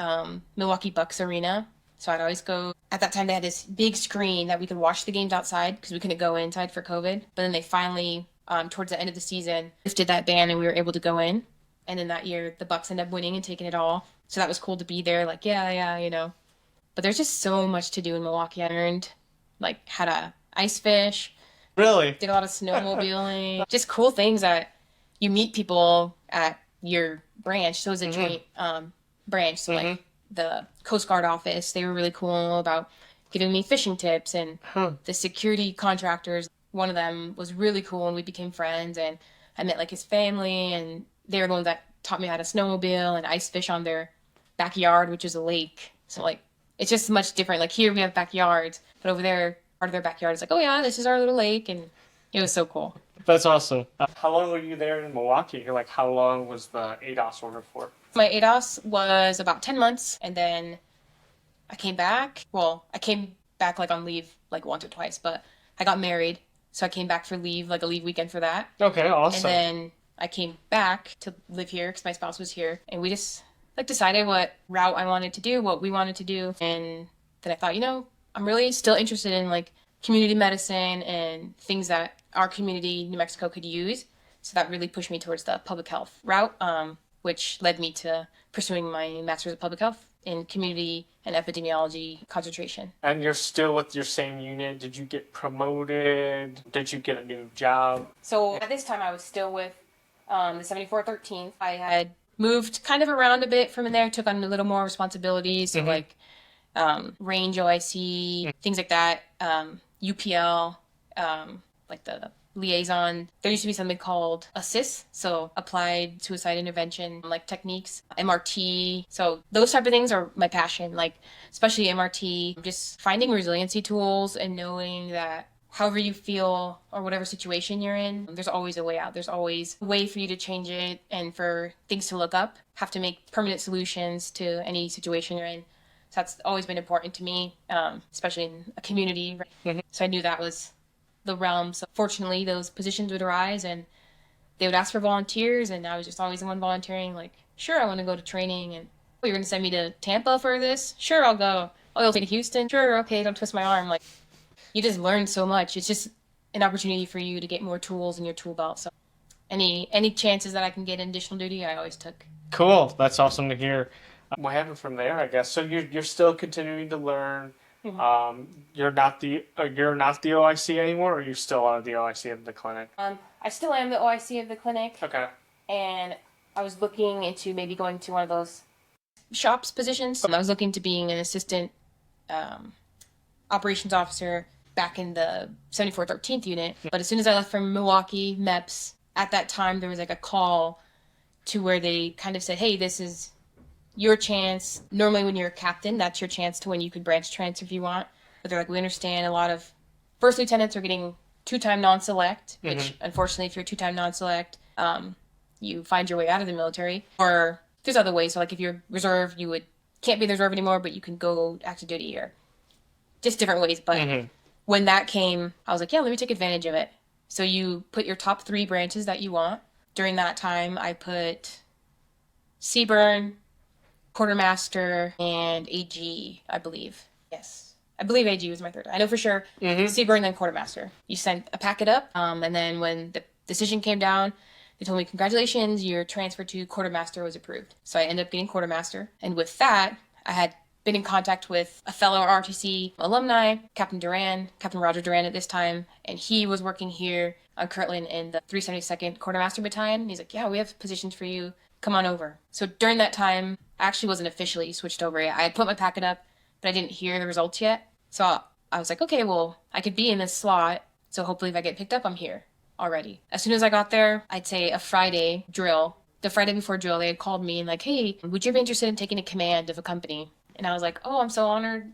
Milwaukee Bucks arena. So I'd always go. At that time, they had this big screen that we could watch the games outside, because we couldn't go inside for COVID. But then they finally towards the end of the season, lifted that ban and we were able to go in. And then that year, the Bucks ended up winning and taking it all. So that was cool to be there. Like, yeah. But there's just so much to do in Milwaukee. I learned, like, how to ice fish. Really? Did a lot of snowmobiling. Just cool things that you meet people at your branch. So it was a joint branch. So, like, the Coast Guard office, they were really cool about giving me fishing tips. And the security contractors, one of them was really cool, and we became friends. And I met, like, his family, and they were the ones that taught me how to snowmobile and ice fish on their backyard, which is a lake. So, like, it's just much different. Like, here we have backyards, but over there, part of their backyard is like, oh, yeah, this is our little lake. And it was so cool. That's awesome. How long were you there in Milwaukee? Like, how long was the ADOS order for? My ADOS was about 10 months, and then I came back. Well, I came back, like, on leave, like, once or twice, but I got married, so I came back for leave, like, a leave weekend for that. Okay, awesome. And then I came back to live here because my spouse was here, and we just, like, decided what route I wanted to do, what we wanted to do, and then I thought, I'm really still interested in, like, community medicine and things that our community, New Mexico, could use. So that really pushed me towards the public health route, which led me to pursuing my master's of public health in community and epidemiology concentration. And you're still with your same unit? Did you get promoted? Did you get a new job? So at this time, I was still with the 7413th. I had moved kind of around a bit from there, took on a little more responsibilities, so like range OIC, things like that, UPL, like the liaison. There used to be something called ASSIST, so Applied Suicide Intervention, like techniques, MRT. So those type of things are my passion, like especially MRT, just finding resiliency tools and knowing that however you feel or whatever situation you're in, there's always a way out. There's always a way for you to change it and for things to look up, have to make permanent solutions to any situation you're in. So that's always been important to me, especially in a community. So I knew that was the realm. So fortunately, those positions would arise and they would ask for volunteers, and I was just always the one volunteering, like, sure, I want to go to training. And, oh, you're going to send me to Tampa for this? Sure, I'll go. Oh, you'll take to Houston? Sure, okay, don't twist my arm. Like, you just learn so much. It's just an opportunity for you to get more tools in your tool belt. So any chances that I can get in additional duty, I always took. Cool. That's awesome to hear. What happened from there, I guess? So you're still continuing to learn. You're not the OIC anymore, or you're still the OIC of the clinic? I still am the OIC of the clinic. Okay. And I was looking into maybe going to one of those shops positions. I was looking to being an assistant operations officer back in the 7413th unit. But as soon as I left from Milwaukee, MEPS, at that time there was like a call to where they kind of said, hey, this is your chance. Normally when you're a captain, that's your chance to when you could branch transfer if you want. But they're like, we understand a lot of first lieutenants are getting 2-time non-select, which unfortunately if you're 2-time non-select, you find your way out of the military. Or there's other ways. So like if you're reserve, you can't be the reserve anymore, but you can go active duty or just different ways. But when that came, I was like, yeah, let me take advantage of it. So you put your top 3 branches that you want. During that time, I put Seaburn, Quartermaster, and AG, I believe. Yes. I believe AG was my third. I know for sure Seaburn, then Quartermaster. You sent a packet up, and then when the decision came down, they told me, congratulations, your transfer to Quartermaster was approved. So I ended up getting Quartermaster. And with that, I had been in contact with a fellow ROTC alumni, Captain Roger Duran at this time, and he was working here on Kirtland in the 372nd Quartermaster Battalion. And he's like, yeah, we have positions for you. Come on over. So during that time, I actually wasn't officially switched over yet. I had put my packet up, but I didn't hear the results yet. So I was like, okay, well, I could be in this slot. So hopefully if I get picked up, I'm here already. As soon as I got there, I'd say a Friday drill. The Friday before drill, they had called me and like, hey, would you be interested in taking a command of a company? And I was like, oh, I'm so honored.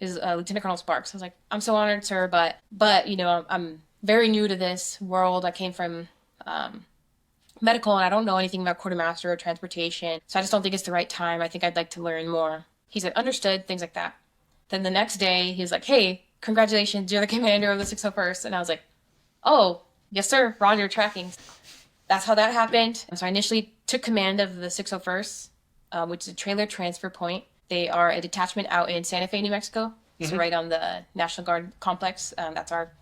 Is Lieutenant Colonel Sparks. I was like, I'm so honored, sir, but I'm very new to this world. I came from medical, and I don't know anything about quartermaster or transportation, so I just don't think it's the right time. I think I'd like to learn more. He said, understood, things like that. Then the next day, he was like, hey, congratulations, you're the commander of the 601st. And I was like, oh, yes, sir, Roger, tracking. That's how that happened. So I initially took command of the 601st, which is a trailer transfer point. They are a detachment out in Santa Fe, New Mexico. So right on the National Guard complex. That's our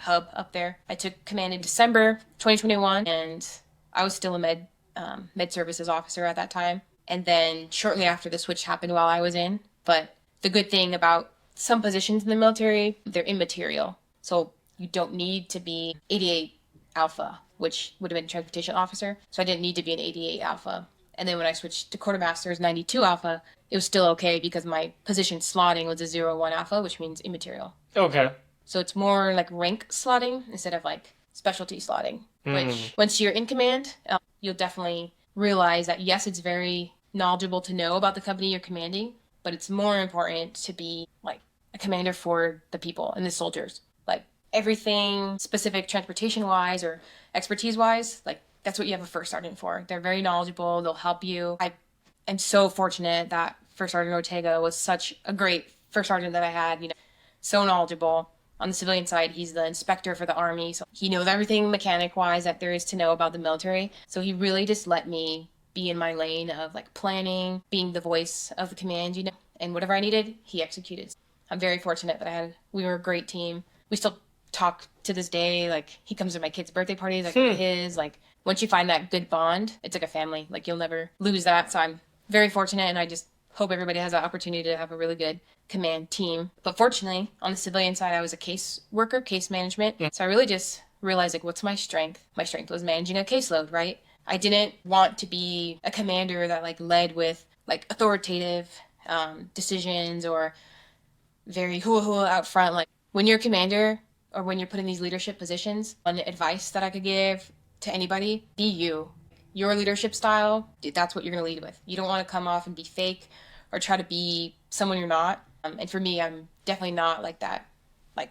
hub up there. I took command in December 2021, and I was still a med services officer at that time. And then shortly after, the switch happened while I was in. But the good thing about some positions in the military, they're immaterial. So you don't need to be 88 Alpha, which would have been transportation officer. So I didn't need to be an 88 Alpha. And then when I switched to quartermaster's 92 Alpha, it was still okay because my position slotting was a 01 Alpha, which means immaterial. Okay. So it's more like rank slotting instead of like specialty slotting, which once you're in command, you'll definitely realize that, yes, it's very knowledgeable to know about the company you're commanding, but it's more important to be like a commander for the people and the soldiers. Like everything specific transportation wise or expertise wise, like that's what you have a first sergeant for. They're very knowledgeable. They'll help you. I am so fortunate that First Sergeant Ortega was such a great first sergeant that I had, so knowledgeable. On the civilian side, he's the inspector for the Army, so he knows everything mechanic-wise that there is to know about the military. So he really just let me be in my lane of like planning, being the voice of the command, and whatever I needed, he executed. I'm very fortunate that we were a great team. We still talk to this day. Like he comes to my kids' birthday parties, like his. Like once you find that good bond, it's like a family. Like you'll never lose that. So I'm very fortunate, and I just hope everybody has that opportunity to have a really good command team. But fortunately, on the civilian side, I was a case worker, case management. So I really just realized, like, what's my strength? My strength was managing a caseload, right? I didn't want to be a commander that, like, led with, like, authoritative decisions or very hoo-hoo out front. Like, when you're a commander or when you're put in these leadership positions, one advice that I could give to anybody, be you. Your leadership style, that's what you're going to lead with. You don't want to come off and be fake or try to be someone you're not. And for me, I'm definitely not like that, like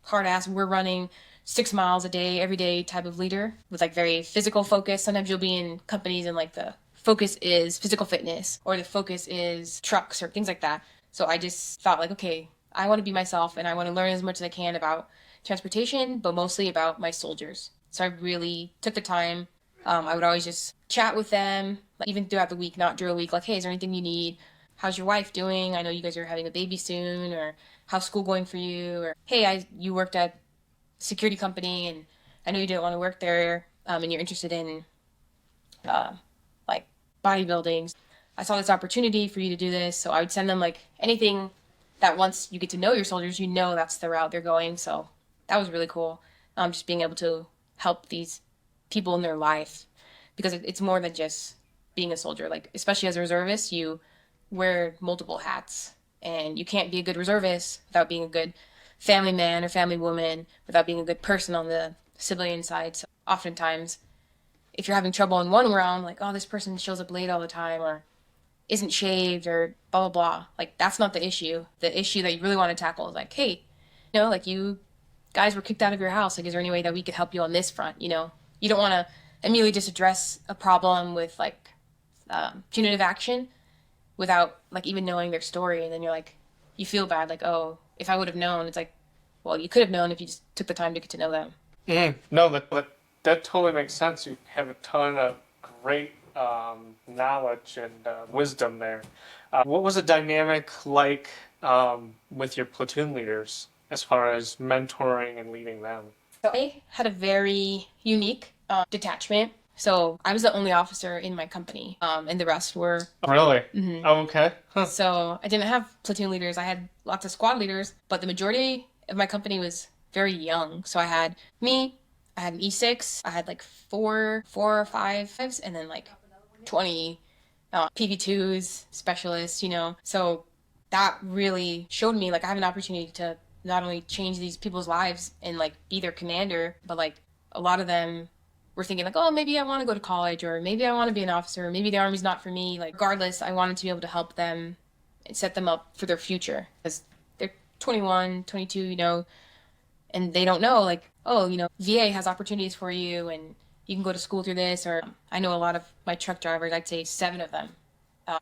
hard ass, we're running 6 miles a day, every day type of leader with like very physical focus. Sometimes you'll be in companies and like the focus is physical fitness or the focus is trucks or things like that. So I just thought like, okay, I want to be myself and I want to learn as much as I can about transportation, but mostly about my soldiers. So I really took the time. I would always just chat with them, like, even throughout the week, not drill week, like, hey, is there anything you need? How's your wife doing? I know you guys are having a baby soon, or how's school going for you? Or, hey, you worked at a security company and I know you didn't want to work there and you're interested in like bodybuilding. I saw this opportunity for you to do this. So I would send them like anything that once you get to know your soldiers, that's the route they're going. So that was really cool. Just being able to help these people in their life, because it's more than just being a soldier. Like, especially as a reservist, you wear multiple hats, and you can't be a good reservist without being a good family man or family woman, without being a good person on the civilian side. So oftentimes, if you're having trouble in one realm, like, oh, this person shows up late all the time or isn't shaved or blah, blah, blah. Like, that's not the issue. The issue that you really want to tackle is like, hey, like, you guys were kicked out of your house. Like, is there any way that we could help you on this front? You don't want to immediately just address a problem with like punitive action without like even knowing their story, and then you're like, you feel bad, like, oh, if I would have known. It's like, well, you could have known if you just took the time to get to know them. No, that totally makes sense. You have a ton of great knowledge and wisdom there. What was the dynamic like with your platoon leaders as far as mentoring and leading them? So I had a very unique detachment. So I was the only officer in my company, and the rest were... Really? Mm-hmm. Oh, okay. Huh. So I didn't have platoon leaders. I had lots of squad leaders, but the majority of my company was very young. So I had me, I had an E6, I had like four or five, and then like 20 PV2s, specialists, So that really showed me like I have an opportunity to not only change these people's lives and like be their commander, but like a lot of them were thinking like, oh, maybe I want to go to college, or maybe I want to be an officer, or maybe the Army's not for me. Like, regardless, I wanted to be able to help them and set them up for their future, because they're 21, 22, and they don't know like, oh, VA has opportunities for you and you can go to school through this. Or I know a lot of my truck drivers, I'd say 7 of them,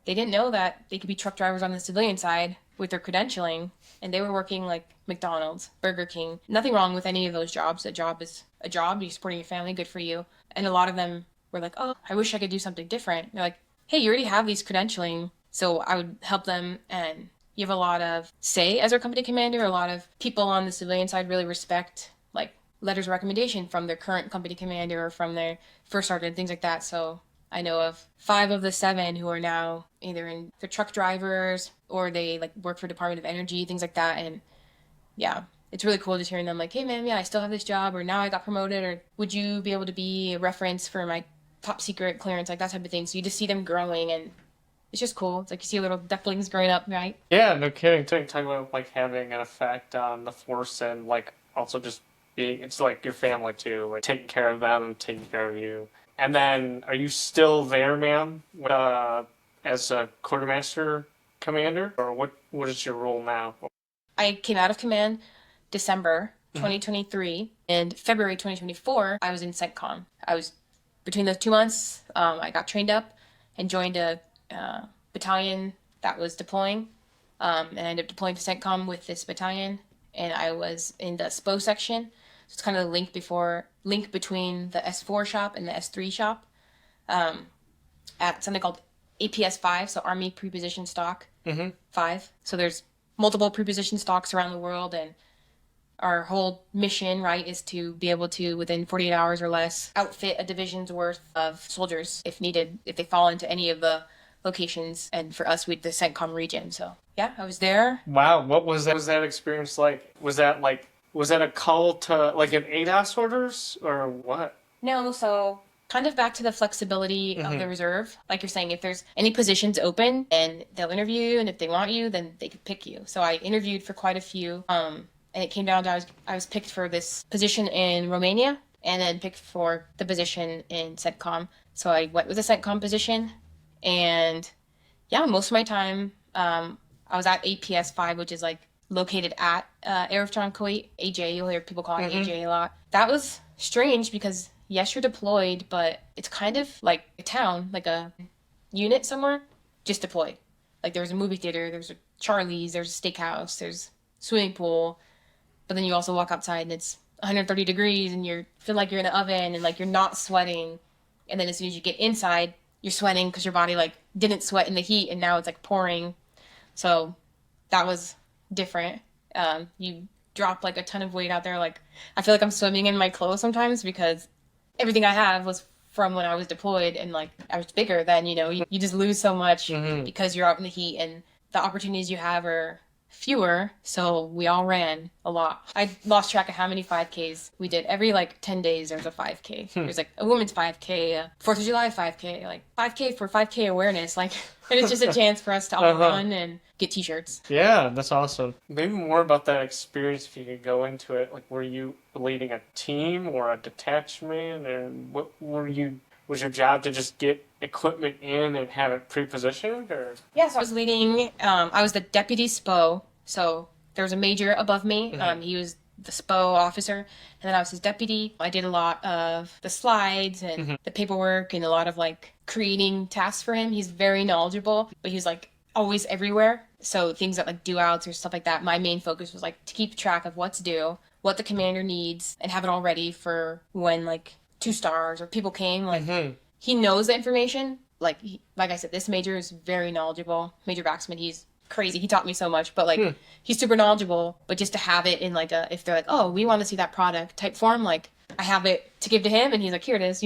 they didn't know that they could be truck drivers on the civilian side with their credentialing, and they were working like McDonald's, Burger King. Nothing wrong with any of those jobs. A job is a job. You're supporting your family, good for you. And a lot of them were like, oh, I wish I could do something different. They're like, hey, you already have these credentialing. So I would help them, and you have a lot of say as our company commander. A lot of people on the civilian side really respect like letters of recommendation from their current company commander or from their first sergeant, things like that. So I know of 5 of the 7 who are now either in the truck drivers or they like work for Department of Energy, things like that. And yeah, it's really cool just hearing them like, hey man, yeah, I still have this job, or now I got promoted, or would you be able to be a reference for my top secret clearance, like that type of thing. So you just see them growing, and it's just cool. It's like you see little ducklings growing up, right? Yeah, no kidding. Talking about like having an effect on the force and like also just being, it's like your family too, like taking care of them, taking care of you. And then, are you still there, ma'am? As a quartermaster commander, or what is your role now? I came out of command December 2023, and February 2024, I was in CENTCOM. I was between those 2 months. I got trained up and joined a battalion that was deploying, and I ended up deploying to CENTCOM with this battalion, and I was in the SPO section. So it's kind of the link between the S4 shop and the S3 shop, at something called APS-5, so Army Preposition Stock 5. So there's multiple preposition stocks around the world, and our whole mission, right, is to be able to, within 48 hours or less, outfit a division's worth of soldiers if needed, if they fall into any of the locations, and for us, with the CENTCOM region. So yeah, I was there. Wow, what was that experience like? Was that a call to like an ADOS orders or what? No, so kind of back to the flexibility of the reserve. Like you're saying, if there's any positions open, and they'll interview you, and if they want you, then they could pick you. So I interviewed for quite a few, and it came down to I was picked for this position in Romania, and then picked for the position in CENTCOM. So I went with the CENTCOM position, and yeah, most of my time, I was at APS-5, which is like located at Arifjan, Kuwait, AJ. You'll hear people call it AJ a lot. That was strange because yes, you're deployed, but it's kind of like a town, like a unit somewhere, just deployed. Like there's a movie theater, there's a Charlie's, there's a steakhouse, there's a swimming pool, but then you also walk outside and it's 130 degrees and you feel like you're in an oven and like you're not sweating. And then as soon as you get inside, you're sweating because your body like didn't sweat in the heat and now it's like pouring. So that was different. You drop like a ton of weight out there. Like I feel like I'm swimming in my clothes sometimes because everything I have was from when I was deployed, and like I was bigger then, you just lose so much because you're out in the heat and the opportunities you have are fewer. So we all ran a lot. I lost track of how many 5Ks we did. Every like 10 days there's a 5K. There's like a women's 5K, a 4th of July 5K, like 5K for 5K awareness. Like, and it's just a chance for us to all run and get t-shirts. Yeah, that's awesome. Maybe more about that experience if you could go into it. Like, were you leading a team or a detachment, and was your job to just get equipment in and have it pre-positioned, or? Yeah, so I was leading, I was the deputy SPO, so there was a major above me. He was the SPO officer, and then I was his deputy. I did a lot of the slides and the paperwork and a lot of like creating tasks for him. He's very knowledgeable, but he's like always everywhere. So things that like due outs or stuff like that, my main focus was like to keep track of what's due, what the commander needs, and have it all ready for when like 2 stars or people came. Like he knows the information. Like I said, this major is very knowledgeable. Major Baxman, he's crazy. He taught me so much, but like he's super knowledgeable. But just to have it in like if they're like, oh, we want to see that product type form, like I have it to give to him, and he's like, here it is,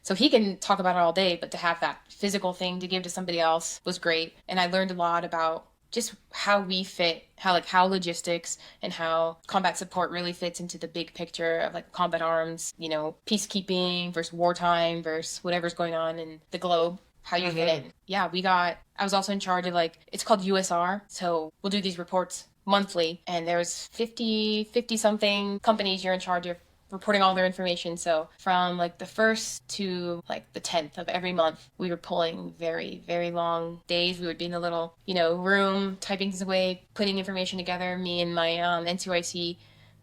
So he can talk about it all day, but to have that physical thing to give to somebody else was great. And I learned a lot about just how we fit, how logistics and how combat support really fits into the big picture of like combat arms, peacekeeping versus wartime versus whatever's going on in the globe, how you fit in. Yeah, I was also in charge of like, it's called USR. So we'll do these reports monthly, and there's 50 something companies you're in charge of reporting all their information. So from like the 1st to like the 10th of every month, we were pulling very, very long days. We would be in a little, room, typing things away, putting information together, me and my NCYC,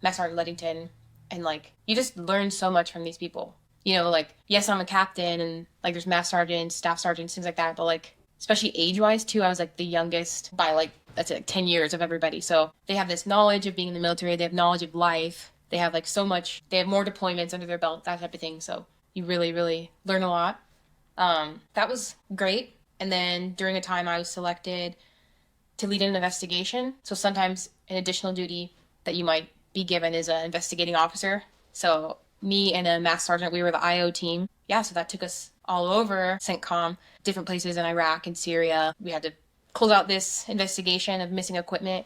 Master Sergeant Ludington. And like, you just learn so much from these people. Like, yes, I'm a captain, and like there's Master Sergeants, Staff Sergeants, things like that. But like, especially age-wise too, I was like the youngest by like, that's like 10 years of everybody. So they have this knowledge of being in the military. They have knowledge of life. They have like so much, they have more deployments under their belt, that type of thing. So you really, really learn a lot. That was great. And then during a time I was selected to lead an investigation. So sometimes an additional duty that you might be given is an investigating officer. So me and a mass sergeant, we were the IO team. Yeah, so that took us all over CENTCOM, different places in Iraq and Syria. We had to close out this investigation of missing equipment,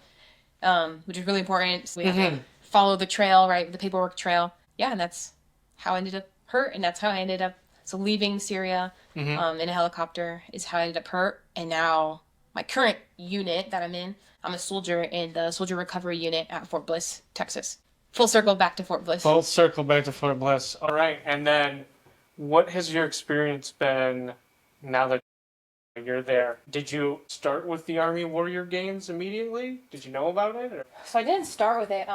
which is really important. So we had to follow the trail, right, the paperwork trail. Yeah, and that's how I ended up hurt, and that's how I ended up. So leaving Syria in a helicopter is how I ended up hurt. And now my current unit that I'm in, I'm a soldier in the Soldier Recovery Unit at Fort Bliss, Texas. Full circle back to Fort Bliss. Full circle back to Fort Bliss. All right. And then what has your experience been now that you're there? Did you start with the Army Warrior Games immediately? Did you know about it? Or? So I didn't start with it.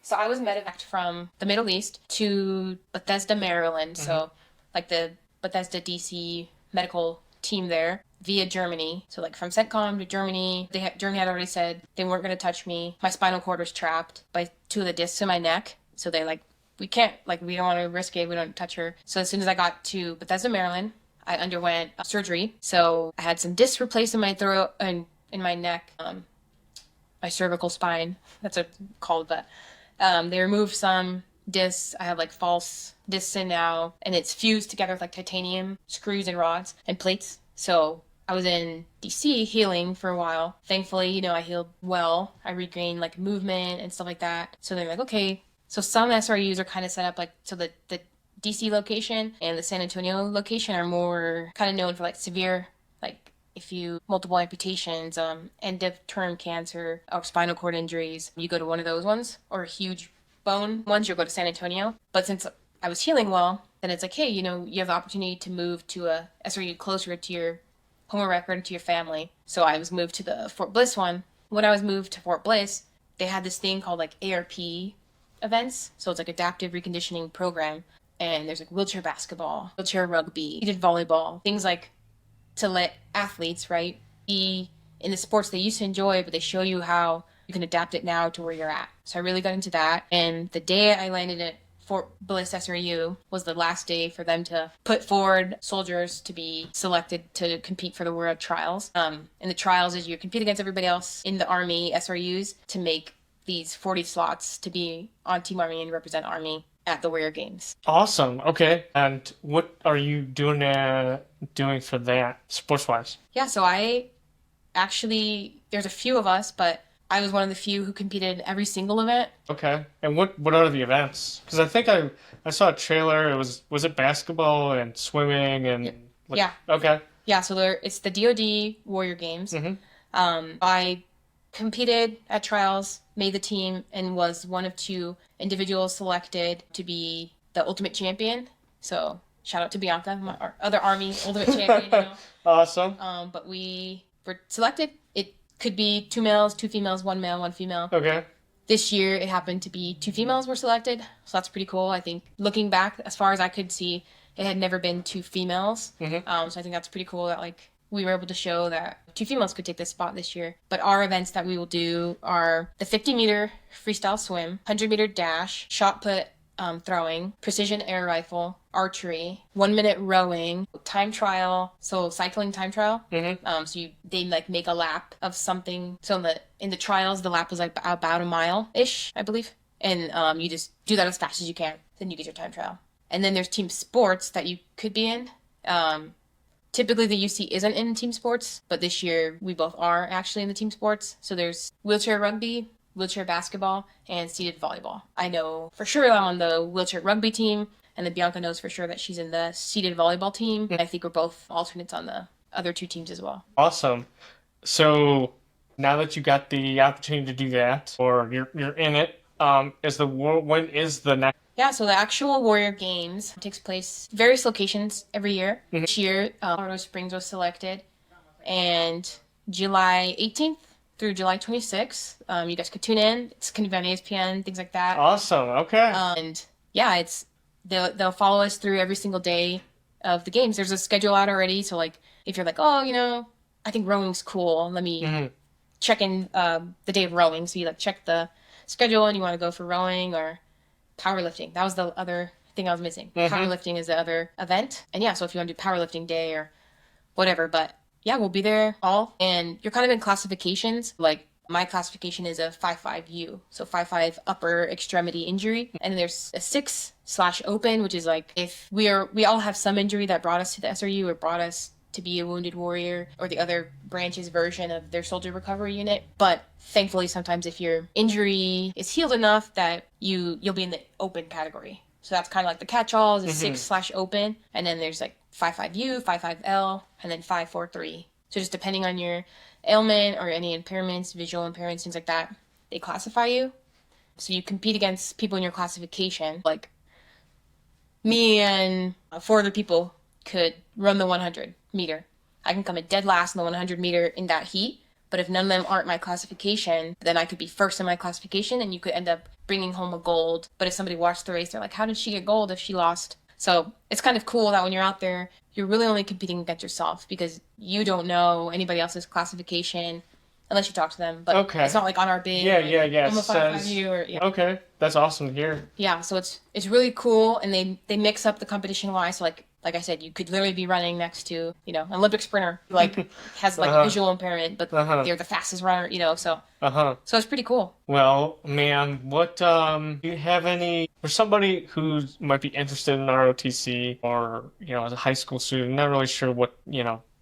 So I was medevaced from the Middle East to Bethesda, Maryland. So like the Bethesda DC medical team there via Germany. So like from CENTCOM to Germany, Germany had already said they weren't going to touch me. My spinal cord was trapped by 2 of the discs in my neck. So they like, we can't, like, we don't want to risk it. We don't touch her. So as soon as I got to Bethesda, Maryland, I underwent surgery. So I had some discs replaced in my throat and in my neck, my cervical spine. That's what it's called. But they removed some discs. I have like false discs in now, and it's fused together with like titanium screws and rods and plates. So I was in DC healing for a while. Thankfully, you know, I healed well. I regained like movement and stuff like that. So they're like, okay. So some SRUs are kind of set up like, so the DC location and the San Antonio location are more kind of known for like severe, like if you multiple amputations, end of term cancer or spinal cord injuries, you go to one of those ones, or huge bone ones, you'll go to San Antonio. But since I was healing well, then it's like, hey, you know, you have the opportunity to move to a SRU closer to your home of record, to your family. So I was moved to the Fort Bliss one. When I was moved to Fort Bliss, they had this thing called like ARP events. So it's like adaptive reconditioning program. And there's like wheelchair basketball, wheelchair rugby, heated volleyball, things like to let athletes, right, be in the sports they used to enjoy, but they show you how you can adapt it now to where you're at. So I really got into that. And the day I landed at Fort Bliss SRU was the last day for them to put forward soldiers to be selected to compete for the World Trials. And the trials is you compete against everybody else in the Army SRUs to make these 40 slots to be on Team Army and represent Army at the Warrior Games. Awesome. Okay. And what are you doing for that, sports-wise? Yeah, so I actually, there's a few of us, but I was one of the few who competed in every single event. Okay. And what are the events? Because I think I saw a trailer. Was it basketball and swimming and... Yeah. Okay. Yeah, so it's the DoD Warrior Games. I competed at trials, made the team, and was one of 2 individuals selected to be the ultimate champion. So shout out to Bianca, our other Army ultimate champion. You know? Awesome. But we were selected. It could be 2 males, 2 females, 1 male, 1 female. Okay. This year it happened to be 2 females were selected. So that's pretty cool. I think looking back, as far as I could see, it had never been 2 females. So I think that's pretty cool that like we were able to show that 2 females could take this spot this year. But our events that we will do are the 50-meter freestyle swim, 100-meter dash, shot put throwing, precision air rifle, archery, 1-minute rowing, time trial, so cycling time trial. So they like make a lap of something. So in the trials, the lap was like about a mile-ish, I believe. And you just do that as fast as you can. Then you get your time trial. And then there's team sports that you could be in. Typically, the UC isn't in team sports, but this year we both are actually in the team sports. So there's wheelchair rugby, wheelchair basketball, and seated volleyball. I know for sure I'm on the wheelchair rugby team, and then Bianca knows for sure that she's in the seated volleyball team. And I think we're both alternates on the other 2 teams as well. Awesome. So now that you got the opportunity to do that, or you're in it, when is the next? Yeah, so the actual Warrior Games takes place various locations every year. This year, Colorado Springs was selected, and July 18th through July 26th, you guys could tune in. It's going to be on ESPN, things like that. Awesome. Okay. And yeah, they'll follow us through every single day of the games. There's a schedule out already, so like if you're like, oh, you know, I think rowing's cool, let me check in the day of rowing. So you like check the schedule and you want to go for rowing or powerlifting. That was the other thing I was missing. Powerlifting is the other event. And yeah, so if you want to do powerlifting day or whatever, but yeah, we'll be there all. And you're kind of in classifications. Like My classification is a 5.5U, so 5.5 upper extremity injury. And then there's a 6/open, which is like if we all have some injury that brought us to the SRU or brought us to be a wounded warrior or the other branch's version of their soldier recovery unit. But thankfully, sometimes if your injury is healed enough that you'll be in the open category. So that's kind of like the catch-all is a 6/open. And then there's like 5.5U, 5.5L, and then 5.4.3. So just depending on your ailment or any impairments, visual impairments, things like that, they classify you. So you compete against people in your classification. Like me and 4 other people could run the 100 meter. I can come in dead last in the 100 meter in that heat. But if none of them aren't my classification, then I could be first in my classification and you could end up bringing home a gold. But if somebody watched the race, they're like, how did she get gold if she lost? So it's kind of cool that when you're out there, you're really only competing against yourself because you don't know anybody else's classification unless you talk to them. But it's not like on our bid. Yeah. Okay, that's awesome to hear. Yeah, so it's really cool, and they mix up the competition wise. So like I said, you could literally be running next to, an Olympic sprinter who has a visual impairment, but they're the fastest runner, so it's pretty cool. Well, man, what do you have any for somebody who might be interested in ROTC or, as a high school student, not really sure what,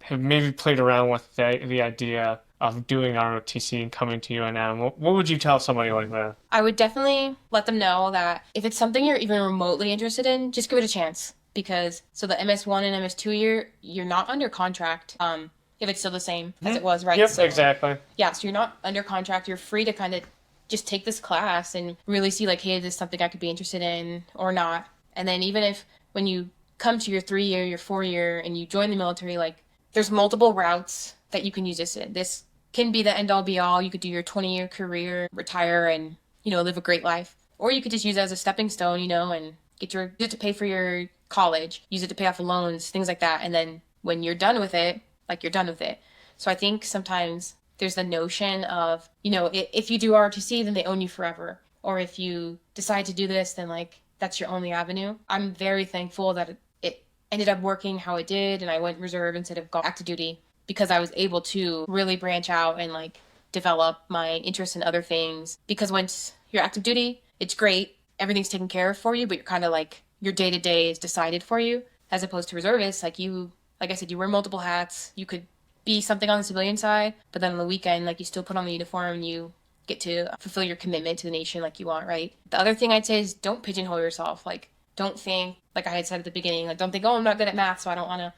have maybe played around with the idea of doing ROTC and coming to UNM, what would you tell somebody like that? I would definitely let them know that if it's something you're even remotely interested in, just give it a chance. Because, so the MS1 and MS2 year, you're not under contract if it's still the same as it was, right? Yep, so, exactly. Yeah, so you're not under contract. You're free to kind of just take this class and really see hey, is this something I could be interested in or not? And then even if when you come to your 3-year, your 4-year, and you join the military, there's multiple routes that you can use this in. This can be the end-all be-all. You could do your 20-year career, retire, and, live a great life. Or you could just use it as a stepping stone, and use it to pay for your college, use it to pay off loans, things like that. And then when you're done with it, you're done with it. So I think sometimes there's the notion of, if you do ROTC, then they own you forever. Or if you decide to do this, then that's your only avenue. I'm very thankful that it ended up working how it did. And I went reserve instead of active duty because I was able to really branch out and develop my interest in other things. Because once you're active duty, it's great. Everything's taken care of for you, but you're kind of your day-to-day is decided for you, as opposed to reservists. Like I said, you wear multiple hats. You could be something on the civilian side, but then on the weekend, you still put on the uniform and you get to fulfill your commitment to the nation like you want, right? The other thing I'd say is don't pigeonhole yourself. Don't think, like I had said at the beginning, don't think, I'm not good at math, so I don't want to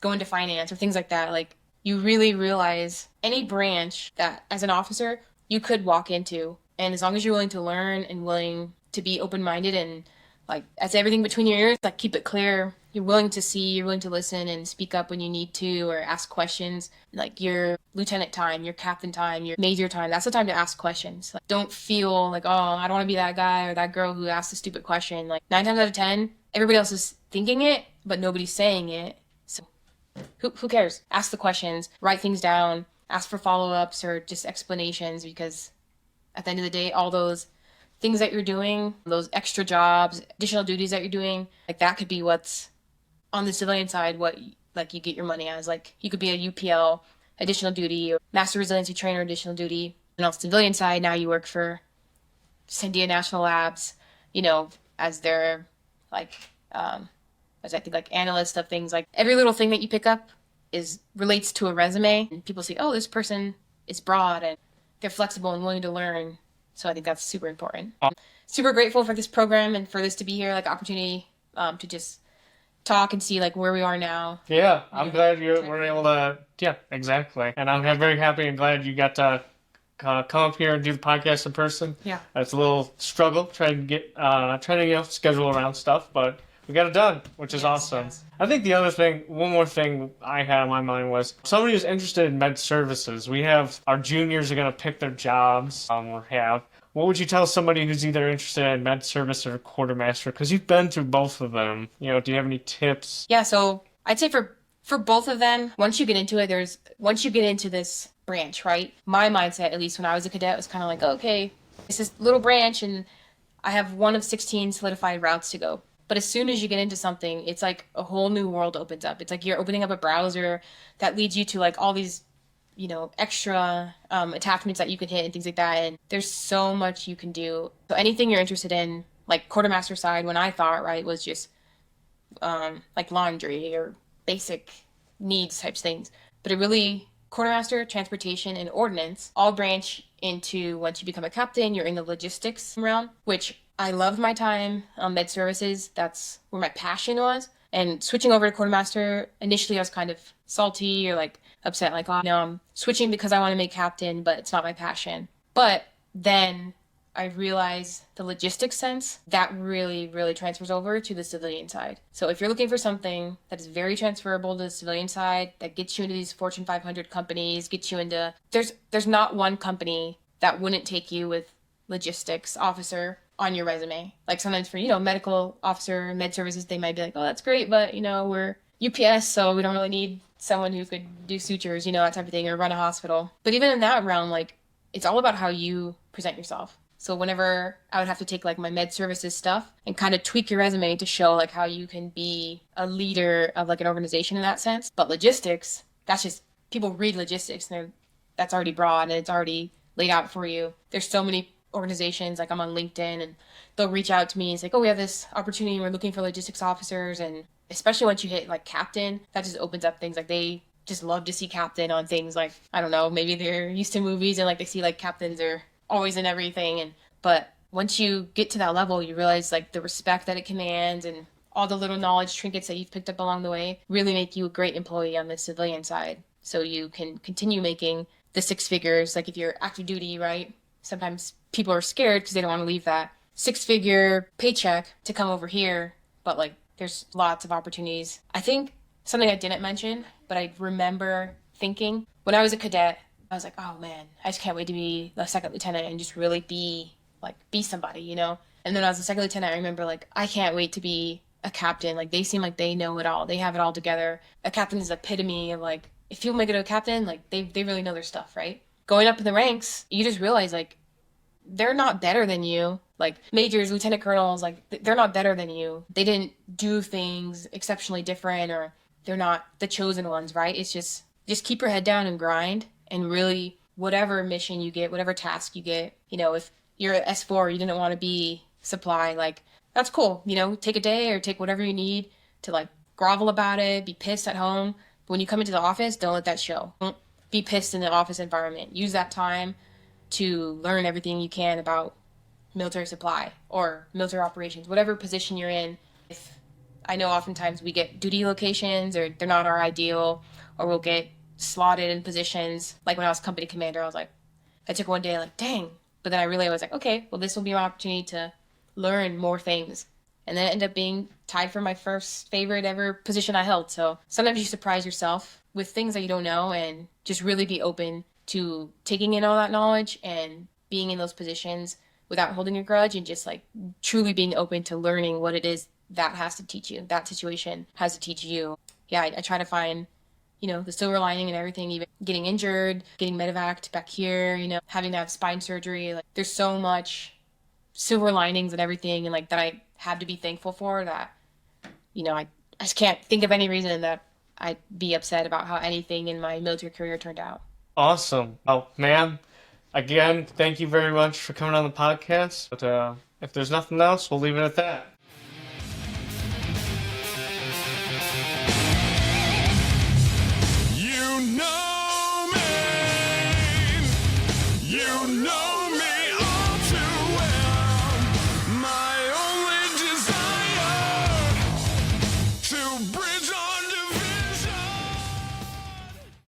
go into finance or things like that. You really realize any branch that, as an officer, you could walk into, and as long as you're willing to learn and willing to be open-minded and as everything between your ears, keep it clear. You're willing to see, you're willing to listen and speak up when you need to or ask questions. Your lieutenant time, your captain time, your major time, that's the time to ask questions. Don't feel I don't want to be that guy or that girl who asked a stupid question. 9 times out of 10, everybody else is thinking it, but nobody's saying it. So who cares? Ask the questions, write things down, ask for follow-ups or just explanations, because at the end of the day, all those things that you're doing, those extra jobs, additional duties that you're doing, that could be what's on the civilian side, what you get your money as. You could be a UPL, additional duty, or Master Resiliency Trainer, additional duty. And on the civilian side, now you work for Sandia National Labs, as their as I think analyst of things. Every little thing that you pick up relates to a resume, and people say, oh, this person is broad and they're flexible and willing to learn. So I think that's super important. Super grateful for this program and for this to be here, opportunity to just talk and see where we are now. Yeah, I'm glad you were able to. Yeah, exactly. And I'm very happy and glad you got to come up here and do the podcast in person. Yeah, it's a little struggle trying to schedule around stuff, but we got it done, which is awesome. Yes. I think one more thing I had on my mind was somebody who's interested in med services. We have our juniors are going to pick their jobs. What would you tell somebody who's either interested in med service or quartermaster? Because you've been through both of them. Do you have any tips? Yeah, so I'd say for both of them, once you get into it, once you get into this branch, right? My mindset, at least when I was a cadet, was kind of okay, it's this little branch and I have one of 16 solidified routes to go. But as soon as you get into something, it's a whole new world opens up. It's you're opening up a browser that leads you to all these extra attachments that you can hit and things like that. And there's so much you can do. So anything you're interested in, like quartermaster side, when I thought, right, was just like laundry or basic needs types things. But it really, quartermaster, transportation, and ordnance all branch into, once you become a captain, you're in the logistics realm, which I loved my time on med services. That's where my passion was. And switching over to quartermaster, initially I was kind of salty or like upset, like, oh, no, I'm switching because I want to make captain, but it's not my passion. But then I realized the logistics sense, that really, really transfers over to the civilian side. So if you're looking for something that is very transferable to the civilian side, that gets you into these Fortune 500 companies, gets you into, there's not one company that wouldn't take you with logistics officer on your resume. Like sometimes for, medical officer, med services, they might be like, oh, that's great, but, we're UPS, so we don't really need someone who could do sutures, that type of thing, or run a hospital. But even in that realm, like, it's all about how you present yourself. So whenever I would have to take like my med services stuff and kind of tweak your resume to show like how you can be a leader of like an organization in that sense. But logistics, that's just, people read logistics and that's already broad and it's already laid out for you. There's so many organizations, like I'm on LinkedIn, and they'll reach out to me and say, oh, we have this opportunity, we're looking for logistics officers. And especially once you hit like captain, that just opens up things. Like they just love to see captain on things like, I don't know, maybe they're used to movies and like they see like captains are always in everything. But once you get to that level, you realize like the respect that it commands and all the little knowledge trinkets that you've picked up along the way really make you a great employee on the civilian side. So you can continue making the six figures. Like if you're active duty, right? Sometimes people are scared because they don't want to leave that 6-figure paycheck to come over here. But like there's lots of opportunities. I think something I didn't mention, but I remember thinking when I was a cadet, I was like, oh man, I just can't wait to be a second lieutenant and just really be somebody, And then as a second lieutenant, I remember like, I can't wait to be a captain. Like they seem like they know it all. They have it all together. A captain is the epitome of like, if people make it to a captain, like they really know their stuff, right? Going up in the ranks, you just realize like, they're not better than you. Like majors, lieutenant colonels, like they're not better than you. They didn't do things exceptionally different, or they're not the chosen ones, right? It's just keep your head down and grind, and really whatever mission you get, whatever task you get, if you're at S4, you didn't want to be supply, like that's cool. Take a day or take whatever you need to like grovel about it, be pissed at home. But when you come into the office, don't let that show. Don't be pissed in the office environment. Use that time to learn everything you can about military supply or military operations, whatever position you're in. If I know oftentimes we get duty locations or they're not our ideal, or we'll get slotted in positions. Like when I was company commander, I was like, I took one day like, dang. But then I really was like, okay, well, this will be my opportunity to learn more things. And then it ended up being tied for my first favorite ever position I held. So sometimes you surprise yourself with things that you don't know, and just really be open to taking in all that knowledge and being in those positions without holding a grudge, and just like truly being open to learning what it is that has to teach you, that situation has to teach you. Yeah, I try to find, the silver lining and everything, even getting injured, getting medevaced back here, having to have spine surgery. Like there's so much silver linings and everything, and like that I have to be thankful for, that, I just can't think of any reason that I'd be upset about how anything in my military career turned out. Awesome. Oh, man, again, thank you very much for coming on the podcast. But if there's nothing else, we'll leave it at that. Bring